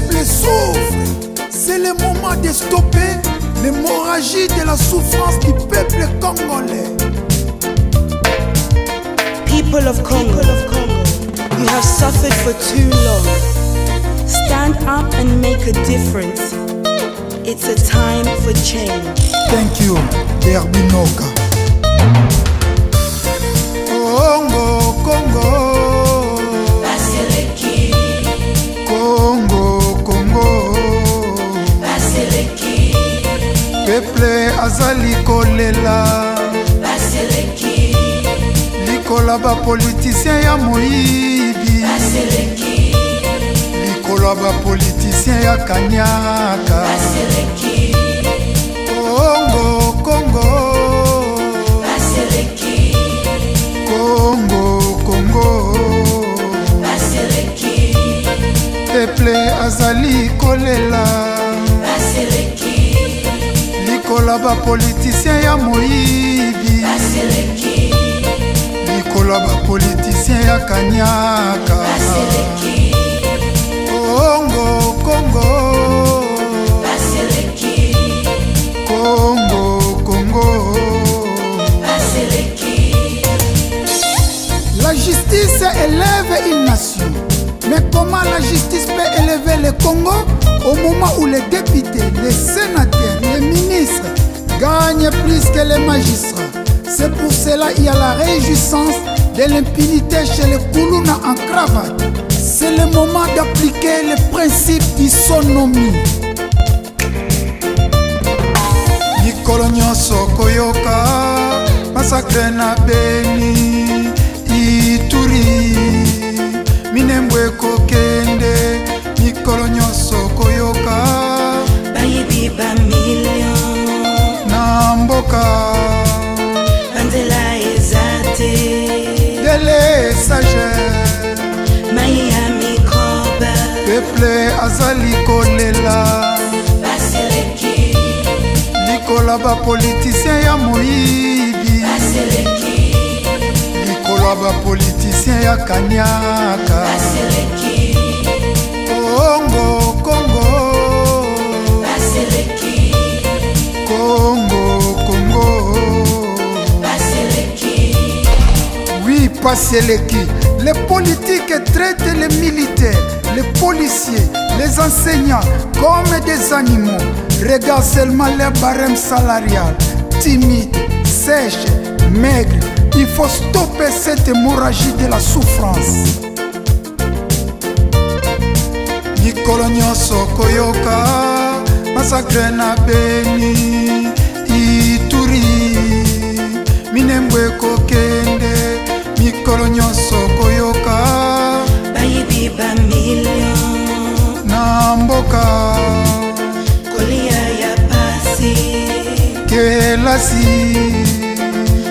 peuple souffre. C'est le moment de stopper l'hémorragie de la souffrance du peuple congolais. People of Congo, you have suffered for too long. Stand up and make a difference. It's a time for change. Thank you, Derbinoka. Congo, Congo. Baseleki. Congo, Congo. Baseleki. Peuple azali kolela. Baseleki. Likola ba politicien ya moyibi. Baseleki. Likola ba politicien ya kanyaka. Baseleki. Congo, Congo. Baseleki. Congo, Congo. Baseleki. Peuple azali kolela. Baseleki. Likola ba politicien ya moyibi. Baseleki. Likola ba politicien ya kanyaka. Baseleki. Congo, Congo. Baseleki. Congo, Congo. Baseleki. La justice élève une nation. Mais comment la justice peut élever le Congo au moment où les députés, les sénateurs, les ministres gagnent plus que les magistrats? C'est pour cela qu'il y a la réjouissance de l'impunité chez les Koulouna en cravate. C'est le moment d'appliquer le principe du sonomie. Mikolo nyonso koyoka masakre na Beni Ituri Minembwe kokende mikolo nyonso koyoka Bayibi ba million na mboka Banzela ezate dele sage Miami Koba peuple azali kolela Baseleki. likola ba politicien ya moyibi Baseleki. likola ba politicien ya kanyaka. Baseleki. Congo, Congo. Baseleki. Congo, Congo. Baseleki. Oui, Paseleki. Les politiques traitent les militaires, les policiers, les enseignants comme des animaux. Regarde seulement les barèmes salariales, timides, sèches, maigres. Il faut stopper cette hémorragie de la souffrance. Mikolo nyonso koyoka masakre na Beni Ituri Minembwe kokende mikolo nyonso koyoka Bayibi ba million na mboka Kolia ya pasi kelasi.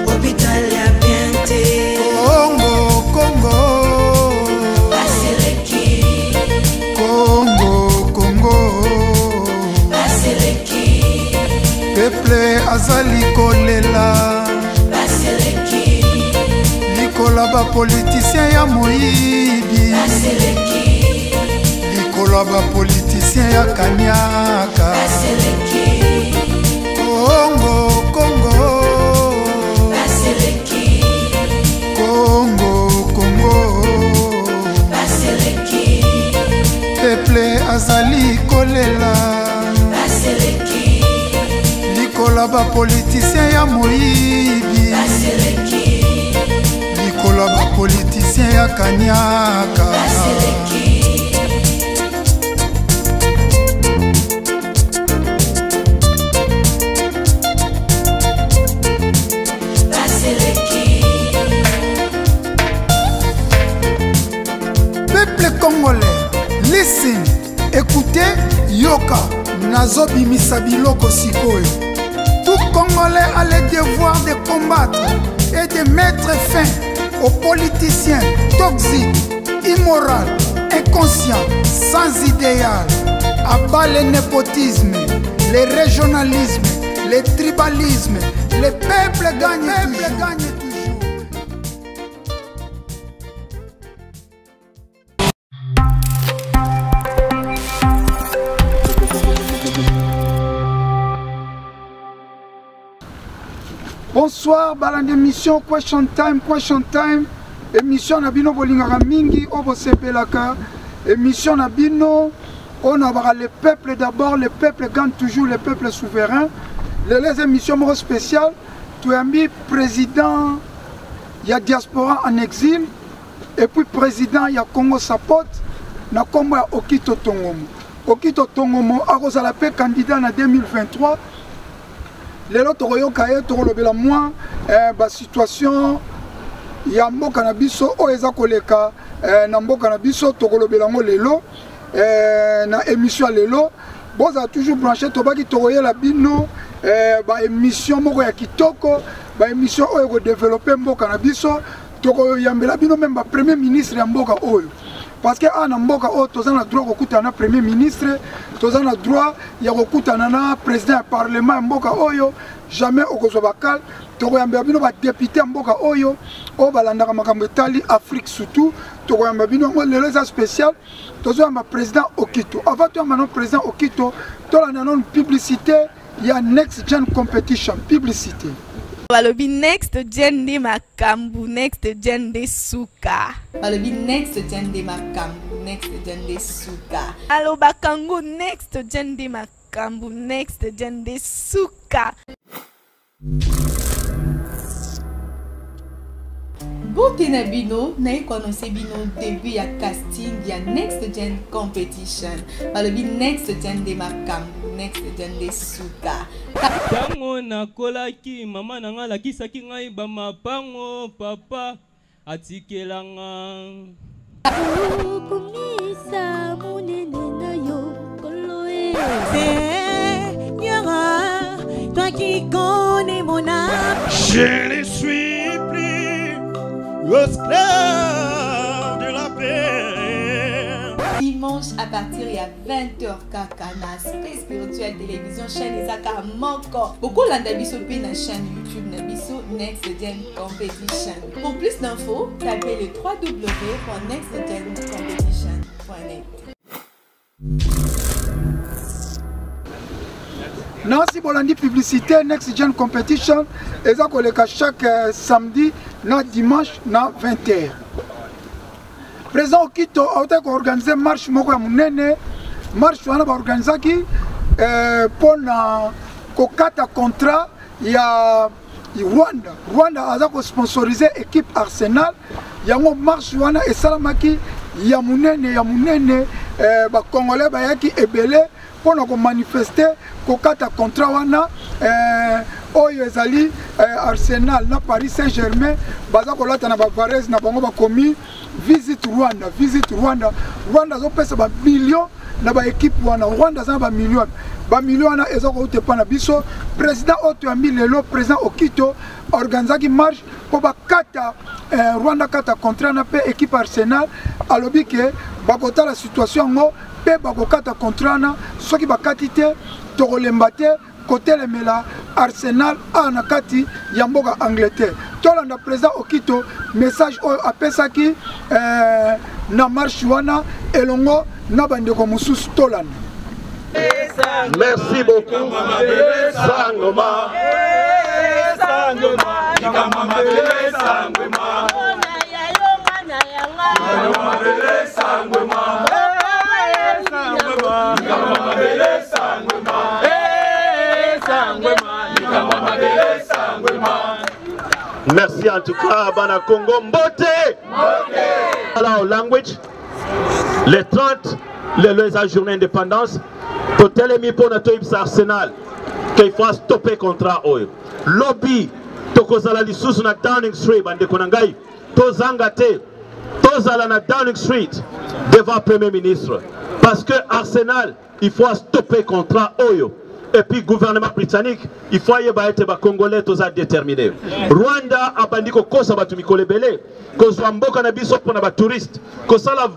Hospital ya biente Congo, Congo. Baseleki. Congo, Congo. Baseleki. Peuple azali kolela Baseleki. likola ba politicien ya moyibi Baseleki. likola ba politicien ya kanyaka. Baseleki. Congo, Congo. Baseleki. Congo, Congo. Baseleki. Peuple azali kolela Baseleki. likola ba politicien ya moyibi Baseleki. likola ba politicien ya kanyaka. Baseleki. Baseleki. Peuple congolais, listen, écoutez, yoka, nazobimisa biloko sikoyo. Tout Congolais a le devoir de combattre et de mettre fin aux politiciens toxiques, immoraux, inconscients, sans idéal. Abat le népotisme, le régionalisme, le tribalisme. Le peuple gagne toujours. Bonsoir, balande émission Question Time. Émission Nabino Bolingara Mingi, Obo Sepelaka. Émission Nabino, on a le peuple d'abord, le peuple gagne toujours, le peuple souverain. Les émissions spéciales, tu as mis président, il y a diaspora en exil, et puis président, il y a Congo Sapot, na Congo ya Okito Tongomo. Okito Tongomo, a la paix candidat en 2023. Les autres Royokaye, Torolobela moi, situation, il y a Mboka Nabiso, Oeza Koleka, Namboka Nabiso, Torolobela mo lelo, na émission lelo, bon, ça a toujours branché, Tobaki Toroye la bino, émission Moko ya Kitoko, émission Oyo développer Mboka Nabiso, Toroyambela bino même premier ministre ya Mboka Oyo. Parce que en Mboka Oyo, tous on a droit de na premier ministre, tous on a droit de na président du parlement Mboka Oyo, jamais au Kozobakal, Toroyambela bino ba député Mboka Oyo, o balandaka makambo etali Afrique surtout, Toroyambela bino le spécial, tous on a président Okito. Avant tout maintenant président Okito, tout on a une publicité, il y a Next Gen Competition, publicité. Balobi next gen de makambu, next gen de suka. Balobi next gen de makambu, next gen de suka. Alo bakangu next gen de makambu, next gen de suka. Bote na bino, na konosi bino début ya casting ya Next Gen Competition. Balobi next gen de makambu, next gen de suka. Tango na kolaki mama nanga lakisaki ngai ba mapango papa atikelanga. Kumisa munene na yo koloe. C'est Nyara, toi qui connais mon âme. Je ne suis plus l'esclave de la paix. Dimanche à partir de 20h Kakana, Space Spirituel Télévision, chaîne Isaka Moko. Beaucoup l'andabiso pe na chaîne YouTube Nabiso Next Gen Competition. Pour plus d'infos, tapez le www.nextgencompetition.net. Nancy Bolandi publicité Next Gen Competition, et ça chaque samedi, na dimanche, na 20h. Président Okito a organisé marche moko ya munene, marche wana ba organisaki pour na kokata contrat ya Rwanda. Rwanda a sponsorisé équipe Arsenal, yango marche wana esalamaki ya munene ba Congolais ba yaki ebele pour na ko manifester kokata contrat wana oyo ezali Arsenal na Paris Saint-Germain baza kolata na ba Varese na bango ba komi Visit Rwanda. Rwanda zo pesa ba million na ba équipe wana. Rwanda za ba million na ezoko utepa na biso. Président Oto Yambi lelo président Okito organizaki marche pour ba kata Rwanda kata contrat na pe équipe Arsenal alobi ke bakota la situation ngo pe bakokata contrat na soki bakati te tokolemba te côté le mela Arsenal na kati ya mboka Angleterre. Tolanda président Okito message oyo apesaki na marche wana elongo na bandeko mosusu tolanda. Merci beaucoup. Sangoma. Merci en tout cas, Bana Congo Mbote. Alors, language, les 30, les journée d'indépendance, pour télémi pour notre Arsenal, qu'il faut stopper contrat oil. Lobby, Tokozala li sous na Downing Street, bande konangai, Tozangate, Tozala na Downing Street, devant le Premier ministre. Parce que Arsenal, il faut stopper contrat oil. Et puis, le gouvernement britannique, il faut y avoir des Congolais tous à déterminer. Rwanda a bandit que ça va tout mikolebele, que soit mboka na biso pour les touristes, que ça la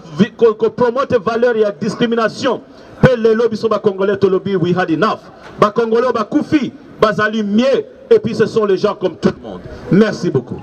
promote valeur et discrimination. Pe les lobbies sont Congolais, to lobby we had enough. Ba Congolais ba koufi, bazali mieux, et puis ce sont les gens comme tout le monde. Merci beaucoup.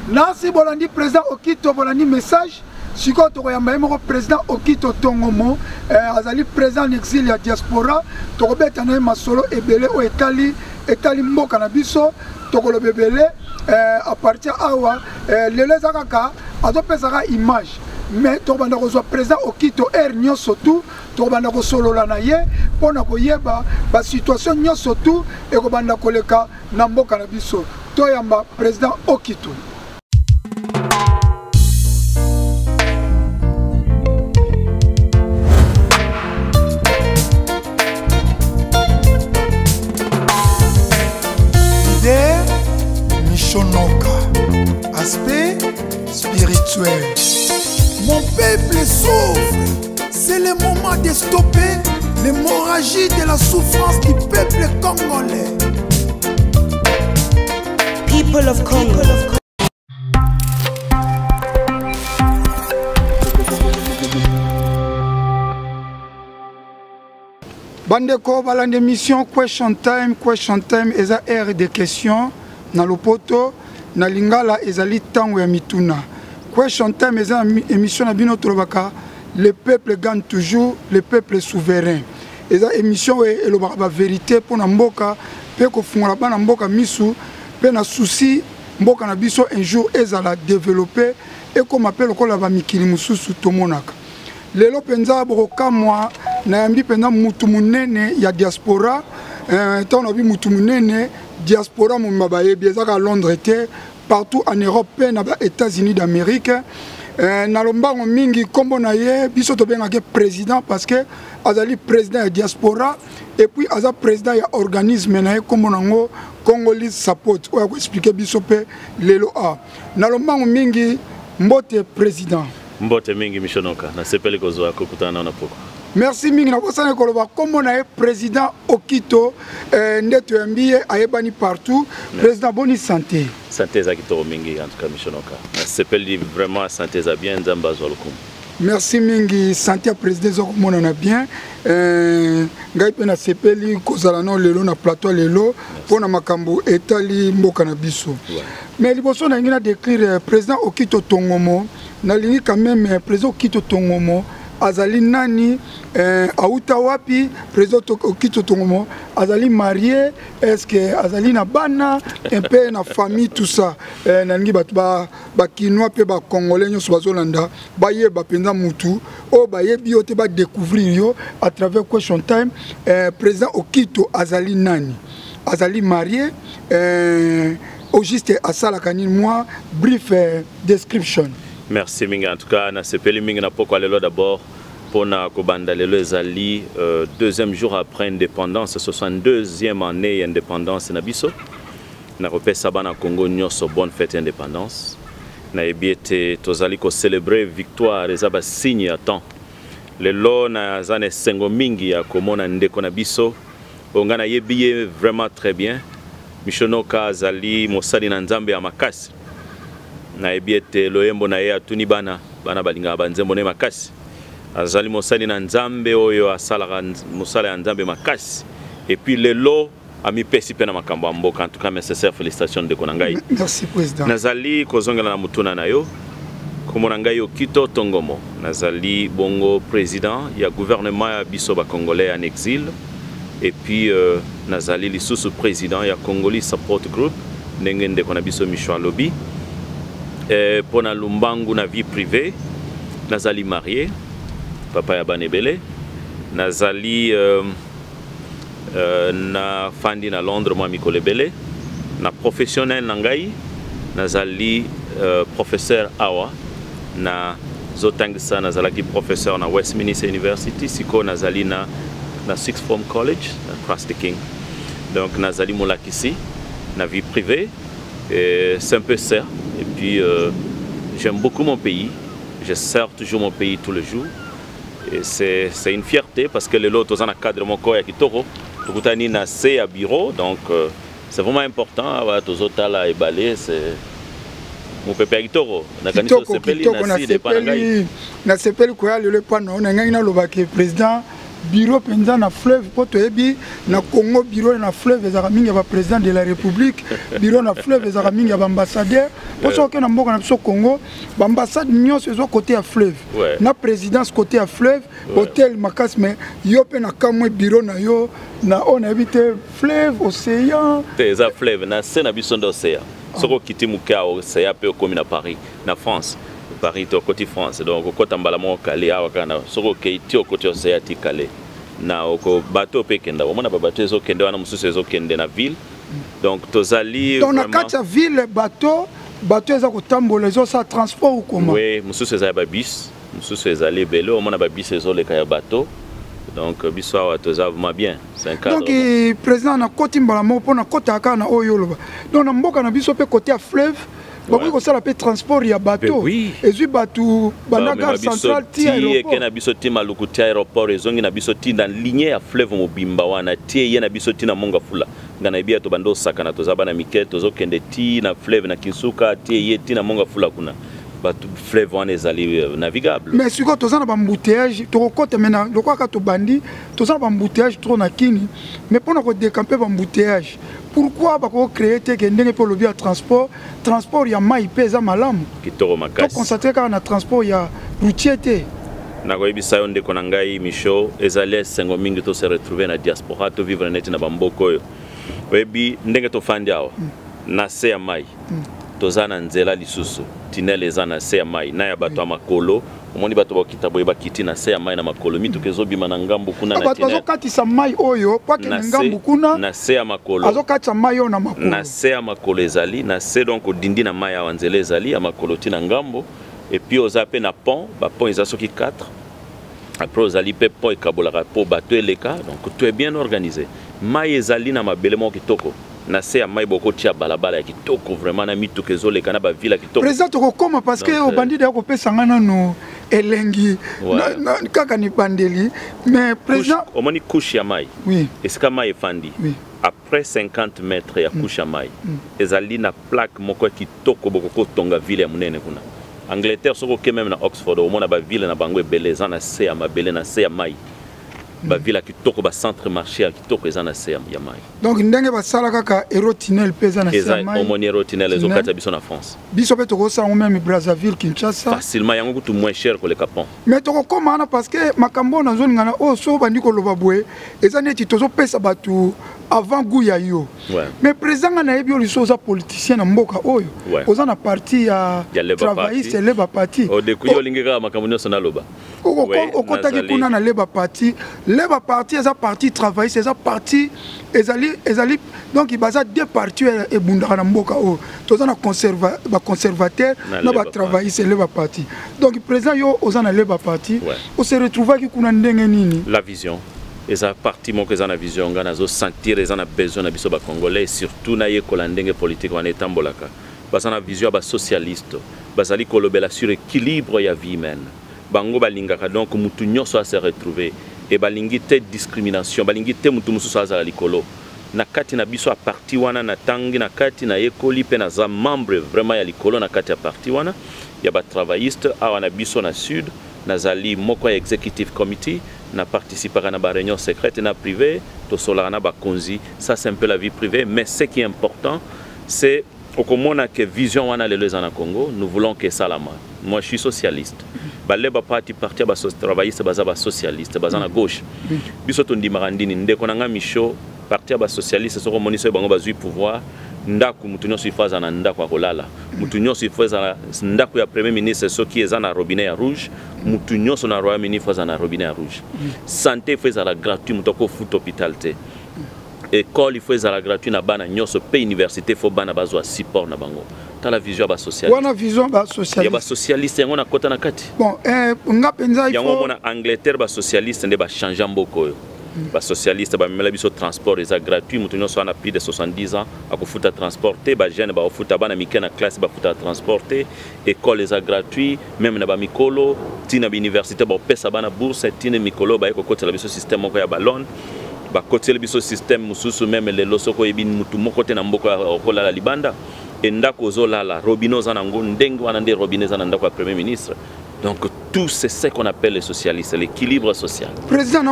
Nancy Bolandi président Okito Bolandi message. Si quand on a président Okito Tongomo, azali président en exil à diaspora, Torobet Anaï Masolo et Belé au Italie, etali mboka na biso tokolo bebele à partir awa lelo ezakaka azopesaka image mais tokobanda kozwa président Okito nyonso tu tokobanda kosolola na ye mpona koyeba basituation nyonso tu ekobanda koleka na mboka na biso toyamba président Okito. Michonoka, aspect spirituel. Mon peuple souffre, c'est le moment de stopper l'hémorragie de la souffrance du peuple congolais. People of Congo. Bandeko balande mission question time eza ère de questions na lopoto na lingala ezali tango ya mituna. Question time eza émission na bino tolobaka le peuple gagne toujours, le peuple souverain. Eza émission elobaka ba vérité pona mboka pe ko fungola bana mboka misu pe na souci mboka na biso un jour ezala développer et comme appelle ko la ba mikili mususu tomonaka. Lelo penza boka moi na yambi penza mutu munene ya diaspora tant na bi mutu munene diaspora mu mabaye biezaka Londres te partout en Europe et na ba États-Unis d'Amérique na lombango mingi kombo na ye biso to benga ke président parce que azali président ya diaspora et puis aza président ya organisme na ye kombo nango Congolese Support oya ko expliquer biso pe lelo a na lombango mingi mbote président mbote mingi Michonoka na sepeli kozwa kokutana na poko. Merci mingi na kosana koloba kombo na ye président Okito ndeto yambiye ayebani partout. Président boni santé. Santé za kitoro mingi en tout cas Michonoka. Na sepeli vraiment santé za bien nzamba zo lokumu. Merci mingi santé à président zo komona na bien ngai pe na sepeli kozala no lelo na plateau lelo pona makambo etali mboka na biso. Mais liboso na ngina décrire président Okito Tongomo na lingi quand même président Okito Tongomo azali nani auta wapi président Okito Tongomo azali marié est-ce que azali na bana un peu na famille tout ça na ngi ba kinois pe ba congolais nyo bazolanda ba yeba penza mutu o ba yebi yo te ba découvrir yo à travers question time président Okito azali nani azali marié au juste à sala kanini moi brief description. Merci mingi en tout cas na sepeli mingi na poko lelo d'abord pour na kobanda lelo ezali deuxième jour après indépendance 62e année indépendance na biso na repesa bana Congo nyonso bonne fête indépendance na ebiete tozali ko célébrer victoire eza ba signe ya temps lelo na zane sengo mingi ya komona ndeko na biso ongana yebiye vraiment très bien Michonoka azali mosali na nzambe ya makasi na ebiete loyembo na ye atuni bana balinga banzembo ne makasi azali mosali na nzambe oyo asalaka mosala ya nzambe makasi et puis lelo ami pesi pe na makambo ya mboka en tout cas nécessaire félicitations de konangai. Merci président. Nazali kozongela na mutuna na yo komona ngai Okito Tongomo nazali bongo président ya gouvernement ya biso ba congolais en exil et puis nazali lisusu président ya Congolese Support Group ndenge ndeko na biso Michwa Lobi. Pour na lumbangu na vie privée nazali marié papa ya banebele nazali na fandi na Londres moi mikolebele na professionnel nangai nazali professeur awa na zotangisa nazalaki professeur na Westminster University siko nazali na Sixth Form College na Christ the King donc nazali molakisi na vie privée c'est un peu ça. Et puis j'aime beaucoup mon pays, je sers toujours mon pays tous les jours et c'est une fierté parce que les autres ont un cadre mon corps qui toro tout le na c'est à bureau donc c'est vraiment important avoir tous autres là et balai c'est mon pépé qui toro na kanisa sepeli na si de panangai na sepeli ko ya le pano na ngai na lobaki président bureau penza na fleuve po toyebi na Congo bureau na fleuve ezaka mingi ya président de la République bureau na fleuve ezaka mingi ya ambassadeur po soki na mboka na biso Congo ambassade nyonso ezo côté à fleuve na présidence côté à fleuve hôtel makasi mais yo pe na kamwe bureau na yo na on habite fleuve océan eza fleuve na se na biso d'océan soko kiti muka océan pe comme na Paris na France Paris to côté France donc côté mbala mo Calais awa kana soko keiti au côté océan ti Calais na oko bateau pe kenda omona ba bateau ezo kende wana mususu ezo kende na ville donc tozali donc na kati ya ville bateau eza kotambola ezo sa transport ou comment oui mususu eza ba bus mususu ezali belo omona ba bus ezo leka ya bateau donc biso awa toza vraiment bien c'est un cadre donc président na koti mbala mo pona kota aka na oyo loba donc na mboka na biso pe côté à fleuve bakoi kosala pe transport ya bateau ezwi batu bana gare centrale ti aéroport na biso ti maluku ti aéroport ezongi na biso ti na ligne ya fleuve mobimba wana ti ye na biso ti na monga fula ngana ebia to bando sakana to zaba na mike to zokende ti na fleuve na Kinsuka ti ye ti na monga fula kuna batu fleuve wana ezali navigable mais siko toza na bambouteillage tokokota mena lokwaka to bandi toza na bambouteillage trop na kini mais pona ko décamper bambouteillage pourquoi bako créer te ke ndenge po lobby ya transport ya mai pesa malamu kitoko makasi to concentrer ka na transport ya routier te na ko ibisa yo ndeko na ngai Micho ezali sengo mingi to se retrouver na diaspora to vivre net na bamboko yo webi ndenge to fandi awa na se ya mai toza na nzela lisusu tinele eza na se ya mai na ya bato ya makolo omoni bato bakita boye bakiti na se ya mai na makolo mituka ezobima na ngambu kuna na tinele bato azokatisa mai oyo pake na ngambu kuna na se ya makolo azokatisa mai oyo na makolo na se ya makolo ezali na se donc odindi na mai awa nzela ezali ya makolo ti na ngambu et puis oza pe na pont bapont eza soki 4 après ozali pe pont ekabolaka po bato eleka donc tout est bien organisé mai ezali na mabele moko kitoko na se ya mai boko tia balabala ya kitoko vraiment na mituka ezoleka na ba ville kitoko président tokokoma parce que obandide ya kopesa ngana no elengi kaka ni bandeli mais président omoni couche ya mai oui esika mai efandi après 50 mètres ya couche ya mai ezali na plaque moko kitoko boko kotonga ville ya munene kuna Angleterre soko ke même na Oxford omona ba ville na bango ebele eza na se ya mabele na se ya mai ba ville kitoko ba centre marché kitoko eza na se ya mai donc ndenge basala kaka Eurotunnel pesa na se ya mai omoni Eurotunnel ezo kata biso na France biso pe toko sa même Brazzaville Kinshasa facilement yango kutu moins cher que le Capon mais toko koma na parce que makambo na zone ngana o so bandi ko loba boye eza neti tozo pesa batu avant goût ya yo mais président na yebi oliso za politicien na mboka oyo oza na parti ya travailliste Labour Party o de kuyo lingeka makambo nyonso na loba okotaki kuna na Labour Party eza parti travailliste eza parti ezali donc ibaza deux partis ebundaka na mboka oyo toza na conservateur na ba travailliste Labour Party donc président yo oza na Labour Party o se retrouvaki kuna ndenge nini la vision eza parti moko eza na vision nga nazo sentir eza na besoin na biso ba congolais surtout na yekola ndenge politique wana etambolaka baza na vision ba socialiste bazali kolobela sur équilibre ya vie humaine bango balingaka donc mutu nyonso a se retrouver et balingi te discrimination balingi te mutu mususu azala likolo na kati na biso a parti wana na tangi na kati na yekoli pe na za membre vraiment ya likolo na kati ya parti wana ya ba travailliste awa na biso na sud nazali moko ya executive committee na participera na ba réunion secrète na privé to solara na ba konzi ça c'est un peu la vie privée mais ce qui est important c'est au komona que vision wana lelo za na Congo nous voulons que ça la moi je suis socialiste ba Labour Party parti ba travailliste baza ba socialiste baza na gauche biso to ndimaka ndini ndeko na nga Micho parti ba socialiste soko moniso bango bazui pouvoir ndako mutu nyonso ifaza na ndako akolala mutu nyonso ifaza ndako ya premier ministre soki eza na robinet ya rouge mutu nyonso na royaume ifaza na robinet ya rouge santé ifaza la gratuit mutu ko foot hôpital te école ifaza la gratuit na bana nyonso pe université fo bana bazwa support na bango tala vision ba socialiste wana vision ba socialiste ya ba socialiste yango na kota na kati bon nga penza ifo yango mona Angleterre ba socialiste nde ba changer mboko yo ba socialiste ba mela biso transport eza gratuit mutu nyonso ana plus de 70 ans akofuta transporter ba jeune ba ofuta bana mike na classe ba futa transporter école eza gratuit même na ba mikolo tina ba université ba pesa bana bourse tina mikolo ba ekokota la biso système moko ya ballon ba kotela biso système mususu même le losoko ebi mutu moko te na mboko okola la libanda et ndako zolala robino za nango ndenge wana nde robine za na ndako ya premier ministre donc Tout c'est ce qu'on appelle les socialistes, l'équilibre social. Président,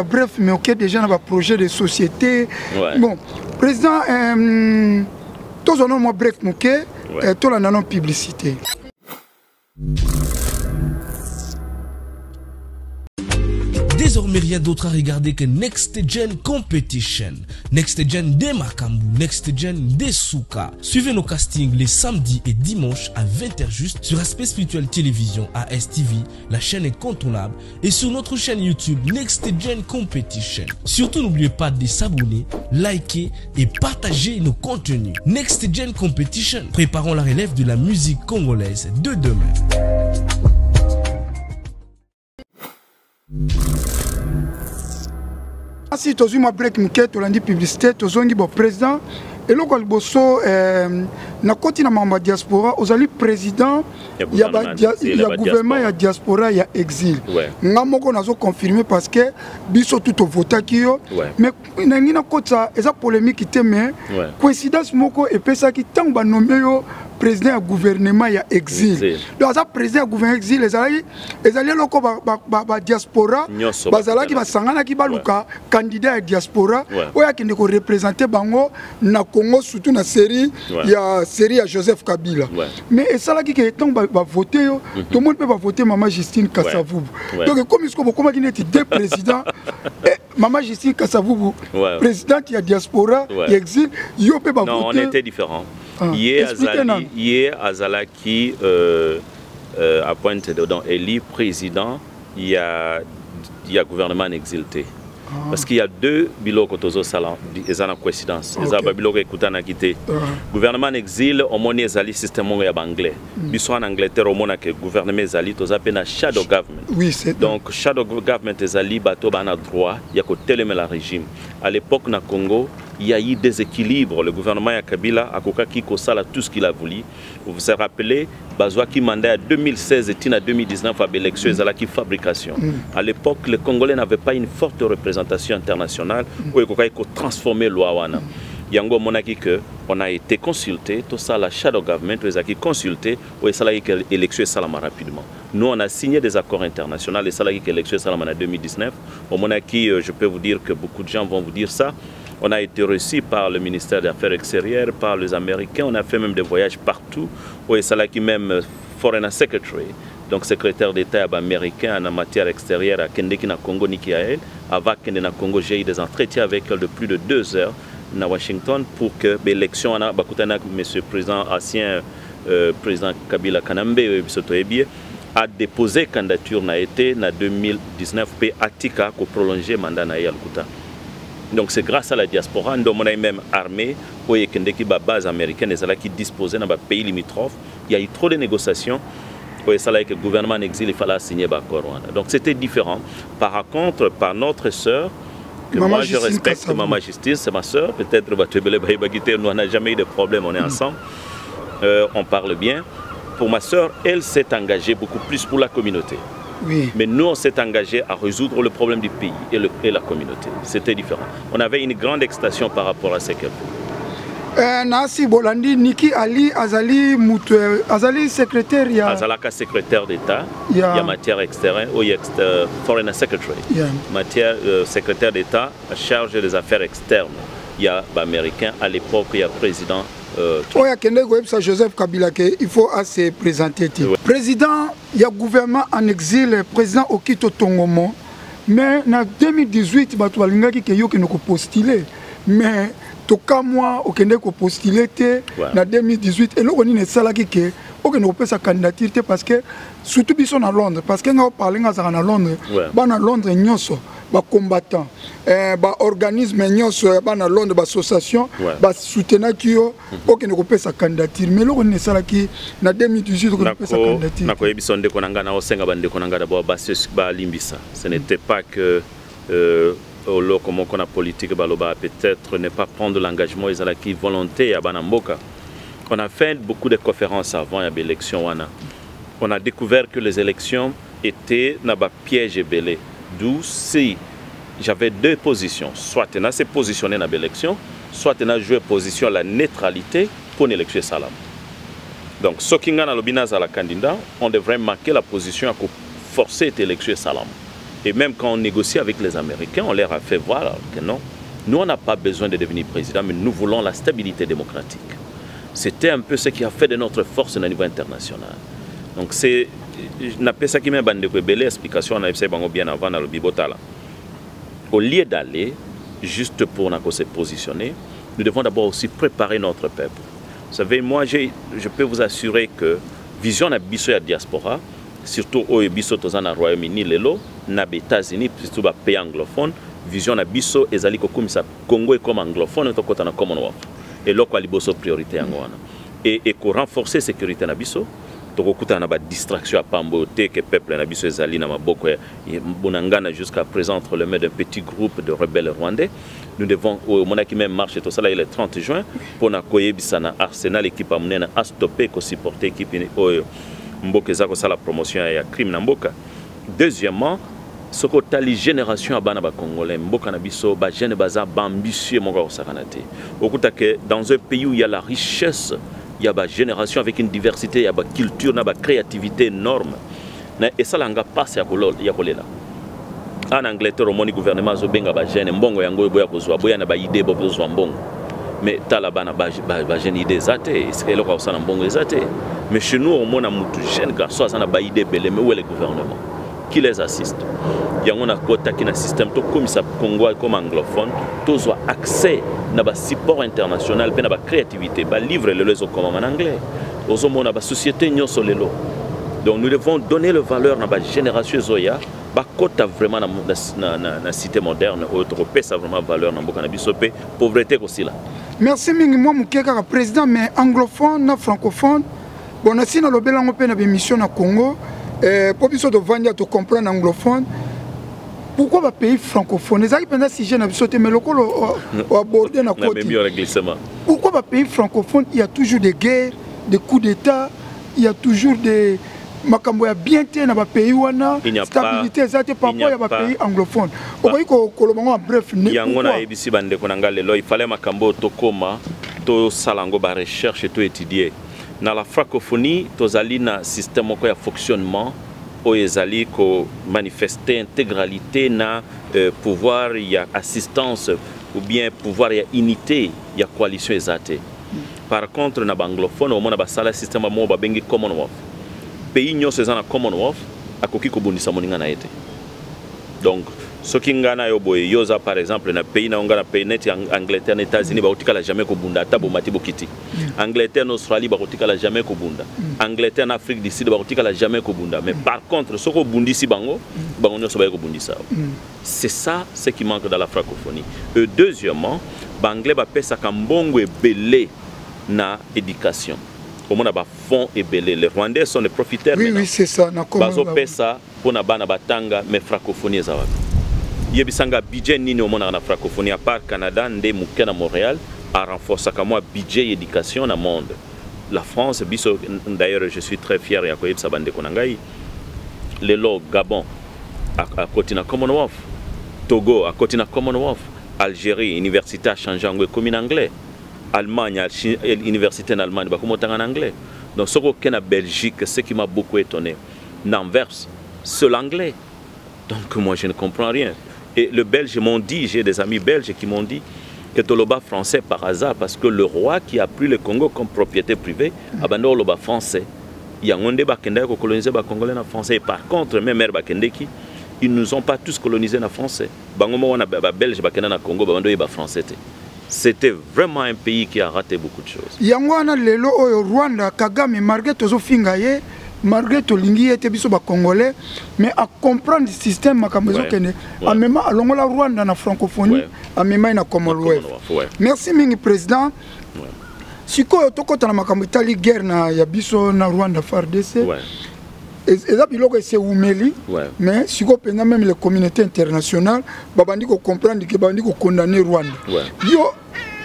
bref, mais ok, déjà dans un projet de société. Ouais. Bon, président, tous on a un bref, ok, tout on a une publicité. Désormais, rien d'autre à regarder que Next Gen Competition. Next Gen de Makambu, Next Gen de Souka. Suivez nos castings les samedis et dimanches à 20h juste sur Aspect Spirituel Télévision à STV, la chaîne incontournable, et sur notre chaîne YouTube Next Gen Competition. Surtout, n'oubliez pas de s'abonner, liker et partager nos contenus. Next Gen Competition. Préparons la relève de la musique congolaise de demain. Si tu as eu ma break, tu as dit publicité, tu as dit bon président, et là quand bosso na côté na mamba diaspora, aux alliés président, il y a gouvernement, il y a diaspora, il y a exil. Nga moko nazo confirmé parce que biso tout au vote qui yo, mais na côté ça, esa polémique qui te mais coïncidence moko et pesa qui tant ba nommé yo président du gouvernement, il y a exil. Donc, ça président du gouvernement exil, les alliés locaux, la diaspora, les alliés qui sont candidats à la diaspora, qui représentent Bango, na Congo, surtout dans la série, il y a série à Joseph Kabila. Mais c'est ça qui est voté, tout le monde peut voter Maman Justine Kassavoubou. Donc, comme il y a deux présidents, Maman Justine Kassavoubou, président qui a diaspora, il exil, il peut voter. Non, on était différents. Hier, Azalaki à pointe dedans, élu président, il y a gouvernement exilté. Parce qu'il y a deux bilots qui sont en coïncidence. Il y a deux bilots qui sont quitté. Gouvernement exil, au moins les alliés système anglais. Ils en Angleterre, au moins que gouvernement exilé, ils appellent shadow government. Donc shadow government exilé, bateau a droit, il y a que tel le régime. À l'époque, au Congo, il y a eu des déséquilibres. Le gouvernement Kabila a tout ce qu'il a voulu. Vous vous rappelez, Bazoua qui mandait à 2016 et à 2019 à l'élection et fabrication. À l'époque, les Congolais n'avaient pas une forte représentation internationale où ils pouvaient transformer l'Ouawana. Yango monaki que on a été consulté, tout ça la shadow government, ils ont été consultés, où ça a été élection salama rapidement. Nous on a signé des accords internationaux et ça a été élection salama en 2019. Au monaki, je peux vous dire que beaucoup de gens vont vous dire ça. On a été reçu par le ministère des Affaires extérieures, par les Américains. On a fait même des voyages partout. Oui, c'est là qui même Foreign Secretary, donc secrétaire d'État américain en matière extérieure à Kendeki na Congo Nikiael. Avant Kendeki na Congo, j'ai eu des entretiens avec elle de plus de 2 heures à Washington pour que l'élection, monsieur le président ancien président Kabila Kanambe a déposé candidature na été en 2019 pour Atika pour prolonger le mandat na Yalkuta. Donc c'est grâce à la diaspora, nous avons même armée, où il y a des bases américaines qui disposaient dans les pays limitrophes. Il y a eu trop de négociations, où il y a que le gouvernement en exil, il fallait signer l'accord. Donc c'était différent. Par contre, par notre sœur, que moi je respecte, Maman Justine, c'est ma sœur, peut-être nous n'avons jamais eu de problème, on est ensemble, on parle bien. Pour ma sœur, elle s'est engagée beaucoup plus pour la communauté. Oui. Mais nous, on s'est engagé à résoudre le problème du pays et la communauté. C'était différent. On avait une grande excitation par rapport à ce qu'elle fait. Nasi Bolandi, Niki Ali, Azali secrétaire. Azalaka secrétaire d'État, il y a matière extérieure, il y a Foreign Secretary. Matière secrétaire d'État à charge des affaires externes. Il y a l'Américain, à l'époque, il y a président. Joseph Kabila, il faut se présenter. Président, il y a gouvernement en exil, président Okito Tongomo. Mais en 2018, il y a postulé. Mais tout cas, moi, il y a postulé en 2018. Et là, on a fait sa candidature parce que, surtout, ils sont à Londres. Parce que nous parlons à Londres. À Londres, les combattants, les organismes, les Londres, les associations, les soutenants qui ont fait sa candidature. Mais là, on est en 2018, on a fait sa candidature. Ce n'était pas que comme on a politique, peut-être ne pas prendre l'engagement, ils ont qui volonté à Banamboka. On a fait beaucoup de conférences avant l'élection. On a découvert que les élections étaient dans un piège belé. D'où si j'avais deux positions, soit on a se positionné dans l'élection, soit on a joué position à la neutralité pour l'élection salam. Donc, ce qui est le candidat, on devrait marquer la position à forcer cette élection salam. Et même quand on négocie avec les Américains, on leur a fait voir que non, nous on n'a pas besoin de devenir président, mais nous voulons la stabilité démocratique. C'était un peu ce qui a fait de notre force au niveau international. Donc c'est, je ça qui m'a bandé une belle explication, on a fait bien avant dans le Bibotala. Au lieu d'aller juste pour se positionner, nous devons d'abord aussi préparer notre peuple. Vous savez, moi je peux vous assurer que vision na biso ya diaspora, surtout au biso tozana Royaume-Uni lelo, na États-Unis, surtout ba pays anglophone, vision na biso ezali ko kumisa Congo et comme anglophone to kota na Commonwealth. Et là quoi liboso priorité ngwana. Et ko renforcer sécurité na biso, to kokuta na ba distraction à pambote que peuple na biso ezali na maboko ya bonangana jusqu'à présent entre les mains d'un petit groupe de rebelles rwandais. Nous devons, au moment qui même marche, tout ça là, il est le 30 juin, pour na koyebisana Arsenal, l'équipe a mené à stopper, qu'on supporte l'équipe Mbokezako, ça la promotion à crime Namboka. Deuxièmement, ce que tu as les générations à Banaba Congolais, Mboka Nabiso, Bajene Baza, Bambitieux, Mongo Saranate. Au coup que dans un pays où il y a la richesse, il y a une génération avec une diversité, il y a une culture, il y a une créativité énorme. Et ça, l'anga passe à Kolela. En Angleterre, au gouvernement zobenga ba jeune mbongo yango boya kozwa boya na ba idée bo kozwa mbongo. Mais talabana ba jeune idée zate, est-ce que lokwa sana mbongo zate. Mais chez nous, on a mutu jeune garçon sana ba idée belé mais où est le gouvernement qui les assiste. Yango na kota ki na système to comme ça Congo comme anglophone, tous ont accès na ba support international pe na ba créativité, ba livre le lezo comme en anglais. Ozo mona ba société nyoso lelo. Donc nous devons donner le valeur na ba génération zoya. Bakota vraiment na cité moderne autoropé ça vraiment valeur na mboka na bisope pauvreté aussi là. Merci mingi moi mukeka président mais anglophone na francophone bon asi na lobela ngope na émission na Congo pour biso de vania to comprendre anglophone. Pourquoi ba pays francophone ezaki pendant si jeune na bisote mais lokolo aborder na côté. Pourquoi ba pays francophone il y a toujours des guerres, des coups d'état, il y a toujours des makambo ya bien te na ba pays wana stabilité ça te parfois ya ba pays anglophone okoyi ko kolobango bref ne yango na ebisi bande ko nanga lelo il fallait makambo to koma to salango ba recherche to étudier na la francophonie to zali na système ko ya fonctionnement o ezali ko manifester intégralité na pouvoir ya assistance ou bien pouvoir ya unité ya coalition ezate par contre na anglophone au mona ba sala système mo ba bengi Commonwealth pays nyonso eza na Commonwealth akoki kobundisa moninga na ete. Donc ce qui ngana yo boye yoza par exemple na pays na ngana pays net Angleterre, États-Unis ba otikala jamais kobunda ata bo matibo kiti. Angleterre, Australie ba otikala jamais kobunda. Angleterre, Afrique du Sud ba otikala jamais kobunda. Mais par contre ce ko bundisi bango bango nyonso ba kobundisa. C'est ça ce qui manque dans la francophonie. Et deuxièmement, banglais ba pesa kambongo ebele na éducation. Au monde a fonds et belé. Les Rwandais sont les profiteurs. Oui, oui, c'est ça. Bazo pesa pour na bana batanga mais francophonie za wapi. Yebisanga budget nini au monde na francophonie à part Canada, ndé mukena Montréal a renforcé comme moi budget éducation dans monde. La France, biso d'ailleurs je suis très fier ya ko yebisa bande konangai. Le lo Gabon à côté na Commonwealth. Togo à côté na Commonwealth. Algérie, université a changé en comme en anglais. Allemagne, l'université en Allemagne, en anglais. Donc, ce qu'il y a en Belgique, ce qui m'a beaucoup étonné, n'inverse, c'est l'anglais. Donc, moi, je ne comprends rien. Et les Belges m'ont dit, j'ai des amis belges qui m'ont dit que Toloba français par hasard, parce que le roi qui a pris le Congo comme propriété privée, a abandonné le Loba français. Il y a un débat qui a colonisé les Congolais en français. Et par contre, même les Bakendeki, ils ne nous ont pas tous colonisés en français. Les Belges qui ont Congo, ils ont abandonné les français. C'était vraiment un pays qui a raté beaucoup de choses. Yangwana lelo au Rwanda, Kagame, malgré tozo fingaye, malgré tolingi était biso ba Congolais, mais à comprendre le système makamezo kene, à même à l'ongola Rwanda na francophonie, à même na Commonwealth. Merci mingi président. Siko toko tana makambo itali guerre na ya biso na Rwanda FARDC. Eza biloko ese umeli, mais siko pena même les communautés internationales, babandi ko comprendre que babandi ko condamner Rwanda. Yo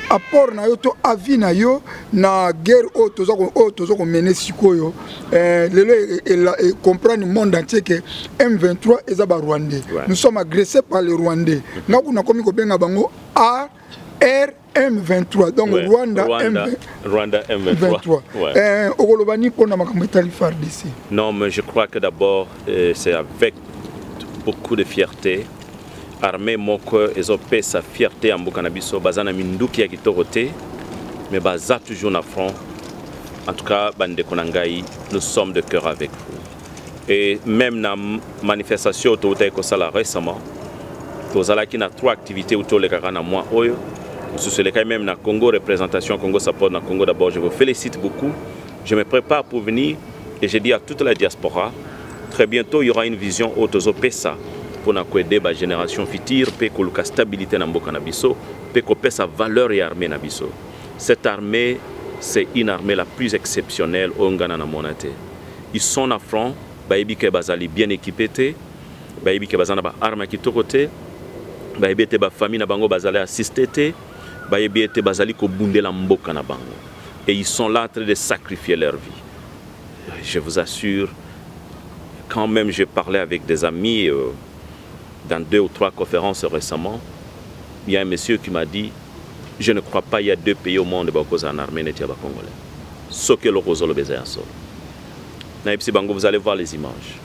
apport na yo to avis na yo na guerre o tozo ko mener sikoyo lelo et comprendre le monde entier que M23 eza ba Rwandais. Nous sommes agressés par les Rwandais. Na kuna komi ko benga bango RM23 donc Ouais, Rwanda M23. Ouais. Okolobani pona makambo etali FARDC. Non, mais je crois que d'abord c'est avec beaucoup de fierté armée moko ezopé sa fierté en Bukanabiso bazana minduki ya kitorote mais baza toujours na front. En tout cas bande konangai nous sommes de cœur avec vous. Et même dans la manifestation autour de Kosala récemment, qui na 3 activités autour de la mois oyo. Sur les cas même dans Congo, représentation Congo support dans Congo d'abord, je vous félicite beaucoup. Je me prépare pour venir et je dis à toute la diaspora, très bientôt il y aura une vision autour PESA pour aider la génération future, pour la stabilité dans le Nabiso, pour que sa valeur et armée Nabiso. Cette armée, c'est une armée la plus exceptionnelle au Ghana na monate. Ils sont en front. Baïbi ke bazali bien équipé, baïbi ke bazana ba arme ki tokote, baïbi te ba famille na bango bazali assisté, baïbi te bazali ko bundela mboka na bango. Et ils sont là en train de sacrifier leur vie. Je vous assure, quand même j'ai parlé avec des amis dans 2 ou 3 conférences récemment, il y a un monsieur qui m'a dit, je ne crois pas il y a 2 pays au monde qui ont en armée netia ba congolais. Ce que le Rosolo Bézéa sol. Vous allez voir les images.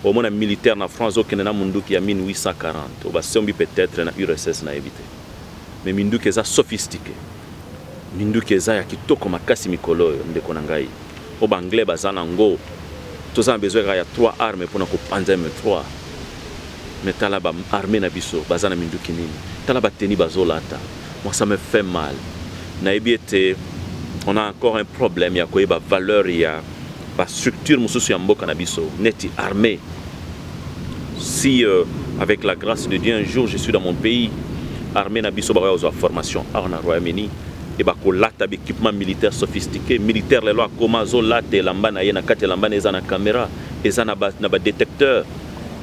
Au moins, un militaire en France, qui est en 1840, on va peut-être dans l'URSS. Mais Minduki est sophistiqué. Minduki est kitoko makasi mikolo ndeko nangai. Au Anglais, bazanango. Tous ont besoin de 3 armes pour nous panzer M3. Mais t'as la armée nabiso, bazana Minduki nini. T'as la teni bazolata. Moi, ça me fait mal. On a encore un problème. Il y a quoi valeur, il y a la structure mususu mboka na biso neti armée. Si avec la grâce de Dieu un jour je suis dans mon pays, armée na biso ba ozo formation en Royaume-Uni et ba ko lata équipement militaire sophistiqué, militaire les lois comment zo lata lamba na ye na kati lamba na eza na caméra, eza na ba détecteur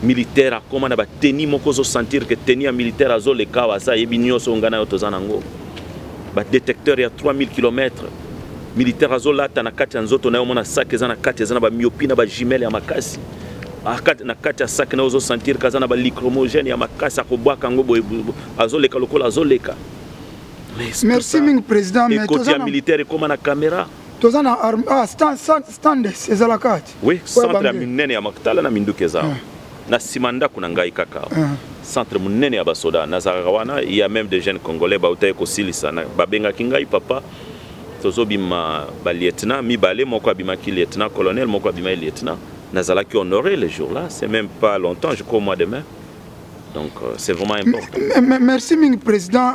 militaire a comment na ba teni moko zo sentir que teni a militaire azo le kawa sa yebi nyoso ngana yo tozanango. Ba détecteur ya 3000 km. Militaire azolata na kati ya nzoto na yo mona sac eza na kati eza na ba myopie na ba jumelle ya makasi akati na kati ya sac na ozo sentir kaza na ba lacrymogène ya makasi akobwaka ngo azoleka lokola azoleka. Merci ming président mais côté militaire comme na caméra tozana stand ezala kati oui centre ya minene ya makitala na Minduki eza na simanda kuna ngai kaka centre munene ya basoda na zarawana il y a même des jeunes congolais ba utaye ko silisa na babenga kingai papa tozobima ba lieutenant mibale moko abima ki lieutenant colonel moko abima lieutenant nazala qui honoré les jours là c'est même pas longtemps je crois au mois de mai donc c'est vraiment important. Merci ming président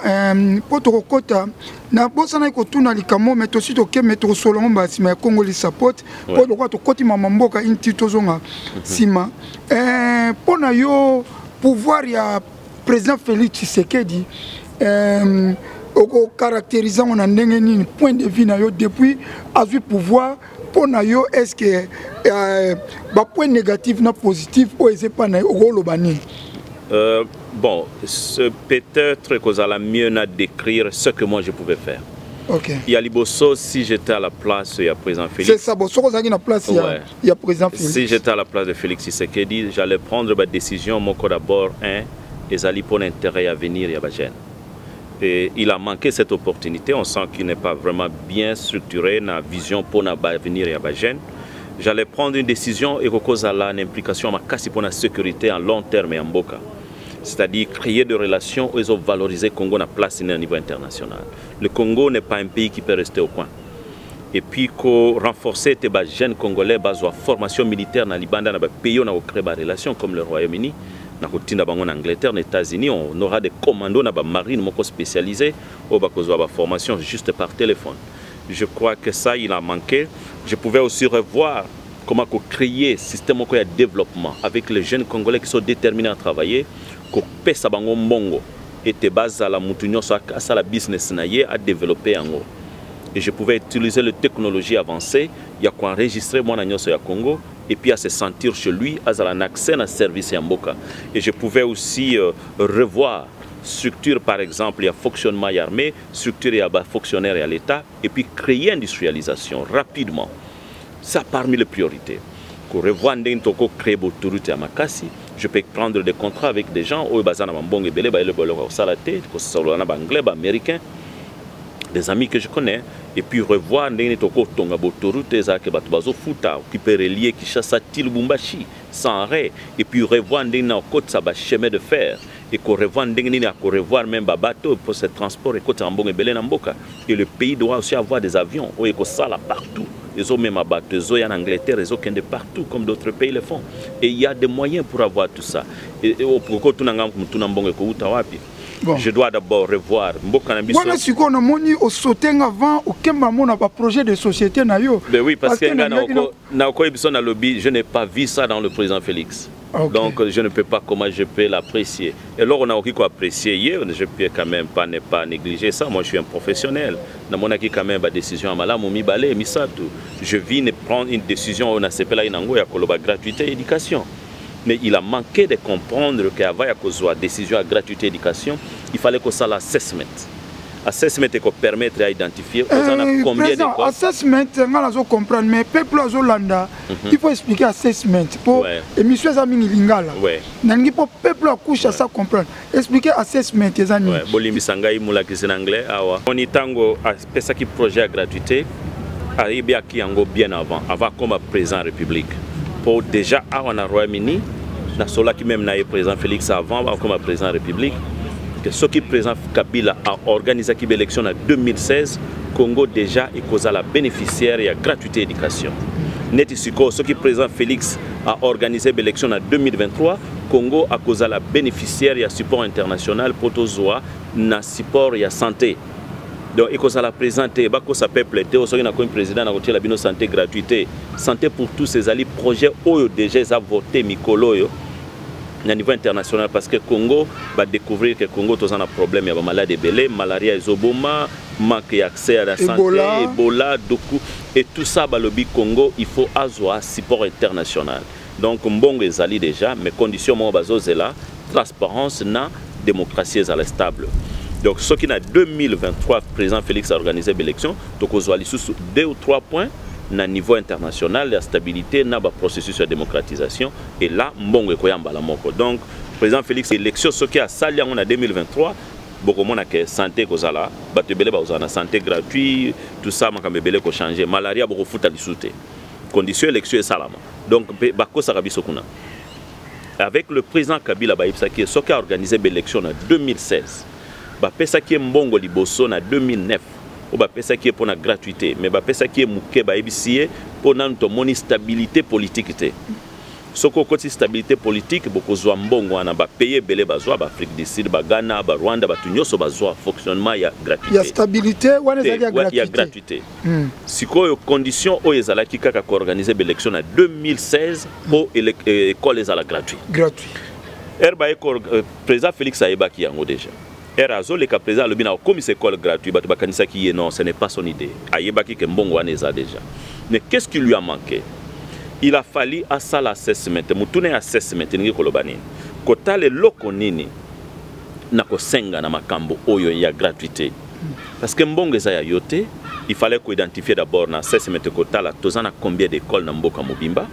poto kota na bosana ko tuna likamo mais aussi to ke metro solongo ba sima Congo li support poto ko to koti mama mboka inti tozonga sima pona yo pouvoir ya président Félix Tshisekedi oko caractérisant on a un point de vue na yo depuis à vu pouvoir pour na yo est-ce que ba point négatif na positif ou est pas na oko lobani bon peut-être que ça la mieux na décrire ce que moi je pouvais faire. OK. Il y a Liboso si j'étais à la place il y a président Félix. C'est ça Bosso qui na place il y a président Félix. Si j'étais à la place de Félix Tshisekedi, j'allais prendre ma décision mon d'abord les alliés pour l'intérêt à venir ya ba jeune. Et il a manqué cette opportunité, on sent qu'il n'est pas vraiment bien structuré dans la vision pour l'avenir et à Bajen. J'allais prendre une décision et cause à l'implication pour la sécurité en long terme et en Boka. C'est-à-dire créer des relations où ils ont valorisé le Congo à place au niveau international. Le Congo n'est pas un pays qui peut rester au coin. Et puis renforcer les jeunes Congolais, la formation militaire dans les pays où on a créé des relations comme le Royaume-Uni. En Angleterre, aux États-Unis, on aura des commandos dans la marine spécialisés ou la formation juste par téléphone. Je crois que ça, il a manqué. Je pouvais aussi revoir comment créer un système de développement avec les jeunes Congolais qui sont déterminés à travailler, qu'on paie ça bongo et te base à la moutonio à la business à développer en haut. Et je pouvais utiliser les technologies avancées, il y a quoi enregistrer mon agneau au Congo. Et puis à se sentir chez lui, à un accès à un service en Boka. Et je pouvais aussi revoir structure par exemple, il y a fonctionnement armé, structure il y a fonctionnaire à l'État, et puis créer industrialisation rapidement. Ça parmi les priorités. Pour revoir Ndentoko créer autoroute à Makassi, je peux prendre des contrats avec des gens, au Bazana Mambong et Belé, Salate, anglais, américain, des amis que je connais, et puis revoir ndenge toko tonga botoroute za ke bato bazo futa qui peut relier Kinshasa til Lubumbashi sans arrêt, et puis revoir ndenge na côte ça ba chemin de fer, et qu'on revoir ndenge ni ko revoir même ba bateau pour ce transport et côte ambonge belé na mboka, et le pays doit aussi avoir des avions ou ko sala partout. Ils ont même abattu, ils ont en Angleterre, ils ont de partout comme d'autres pays le font. Et il y a des moyens pour avoir tout ça. Et pourquoi tout le monde je dois d'abord revoir. Voilà ce qu'on a moni au sauté avant, au Kemamon a pas projet de société nayo. Ben oui, parce que je n'ai pas vu ça dans le président Félix. Okay. Donc je ne peux pas comment je peux l'apprécier. Et alors on a aussi quoi apprécier hier, je peux quand même pas ne pas négliger ça. Moi je suis un professionnel. Dans mon acquis quand même ma décision à Malam mi balé mi ça tout. Je viens de prendre une décision on a s'appelé là inango ya koloba gratuité éducation. Mais il a manqué de comprendre qu'avant ya kozwa décision à gratuité éducation, il fallait que ça l'assessment. Assessment est permettre d'identifier combien de quoi. Assessment, on comprendre, mais peuple Azolanda, il faut expliquer assessment pour émission Zamini Lingala. Nangi pour peuple couche à ça comprendre. Expliquer assessment les amis. Bolimbi Sangai moula qui c'est en anglais. On y tango à ça qui projet à gratuité. Arrivé à qui ango bien avant comme président République. Pour déjà on a Royaume-Uni, na sola qui même na président Félix avant comme président République. Ce qui présente Kabila a organisé l'élection en 2016, Congo déjà est causé la bénéficiaire et à gratuité éducation. Netisiko, ce qui présente Félix a organisé l'élection en 2023, Congo a causé la bénéficiaire et à support international pour tozoa na support et à santé. Donc il cause la présenter, bako sa peuple était au sein d'un président a la bino santé gratuité, santé pour tous ces alliés projets oyo déjà a voté Mikolo yo. À niveau international parce que Congo va découvrir que Congo a un problème, il y a des maladies belé, malaria, ezoboma, manque d'accès à la santé, Ebola, Doku, et tout ça, le Congo, il faut avoir support international. Donc, Mbongo est allé déjà, mais conditions c'est là, transparence, na démocratie est stable. Donc, ce qui n'a 2023, le président Félix a organisé l'élection, donc on a 2 ou 3 points. Na niveau international, la stabilité, na ba processus de démocratisation et là mbongo koyamba la moko. Donc président Félix élection ce qui a sali en 2023 beaucoup mona que santé kozala batebele ba uzana santé gratuit tout ça makambebele ko changer malaria beaucoup futa lisute condition élection et salama. Donc bako sarabiso kuna avec le président Kabila ba ipsa qui ce qui a organisé l'élection en 2016 ba pesa qui mbongo liboso na 2009 ba pesa qui est pour la gratuité mais ba pesa qui est mouké ba ebisie pour notre stabilité politique té soko côté stabilité politique beaucoup zo mbongo ana ba payer belé ba zo ba Afrique du Sud ba Ghana ba Rwanda ba tunyoso ba zo fonctionnement ya gratuité il y a stabilité wana za gratuité il y a gratuité siko condition o ezala ki kaka ko organiser l'élection en 2016 pour école ezala gratuit herba école président Félix Ayeba ki yango déjà Erazo le président le bina comme c'est école gratuit batu bakanisa qui non ce n'est pas son idée ayebaki ke mbongo aneza déjà mais qu'est-ce qui lui a manqué il a fallu à ça l'assessment mutune assessment ningi kolobani kotale loko nini na kosenga na makambo oyo ya gratuité parce que mbongo eza ya yote il fallait identifier d'abord na assessment kotala tozana combien d'écoles na mboka mobimba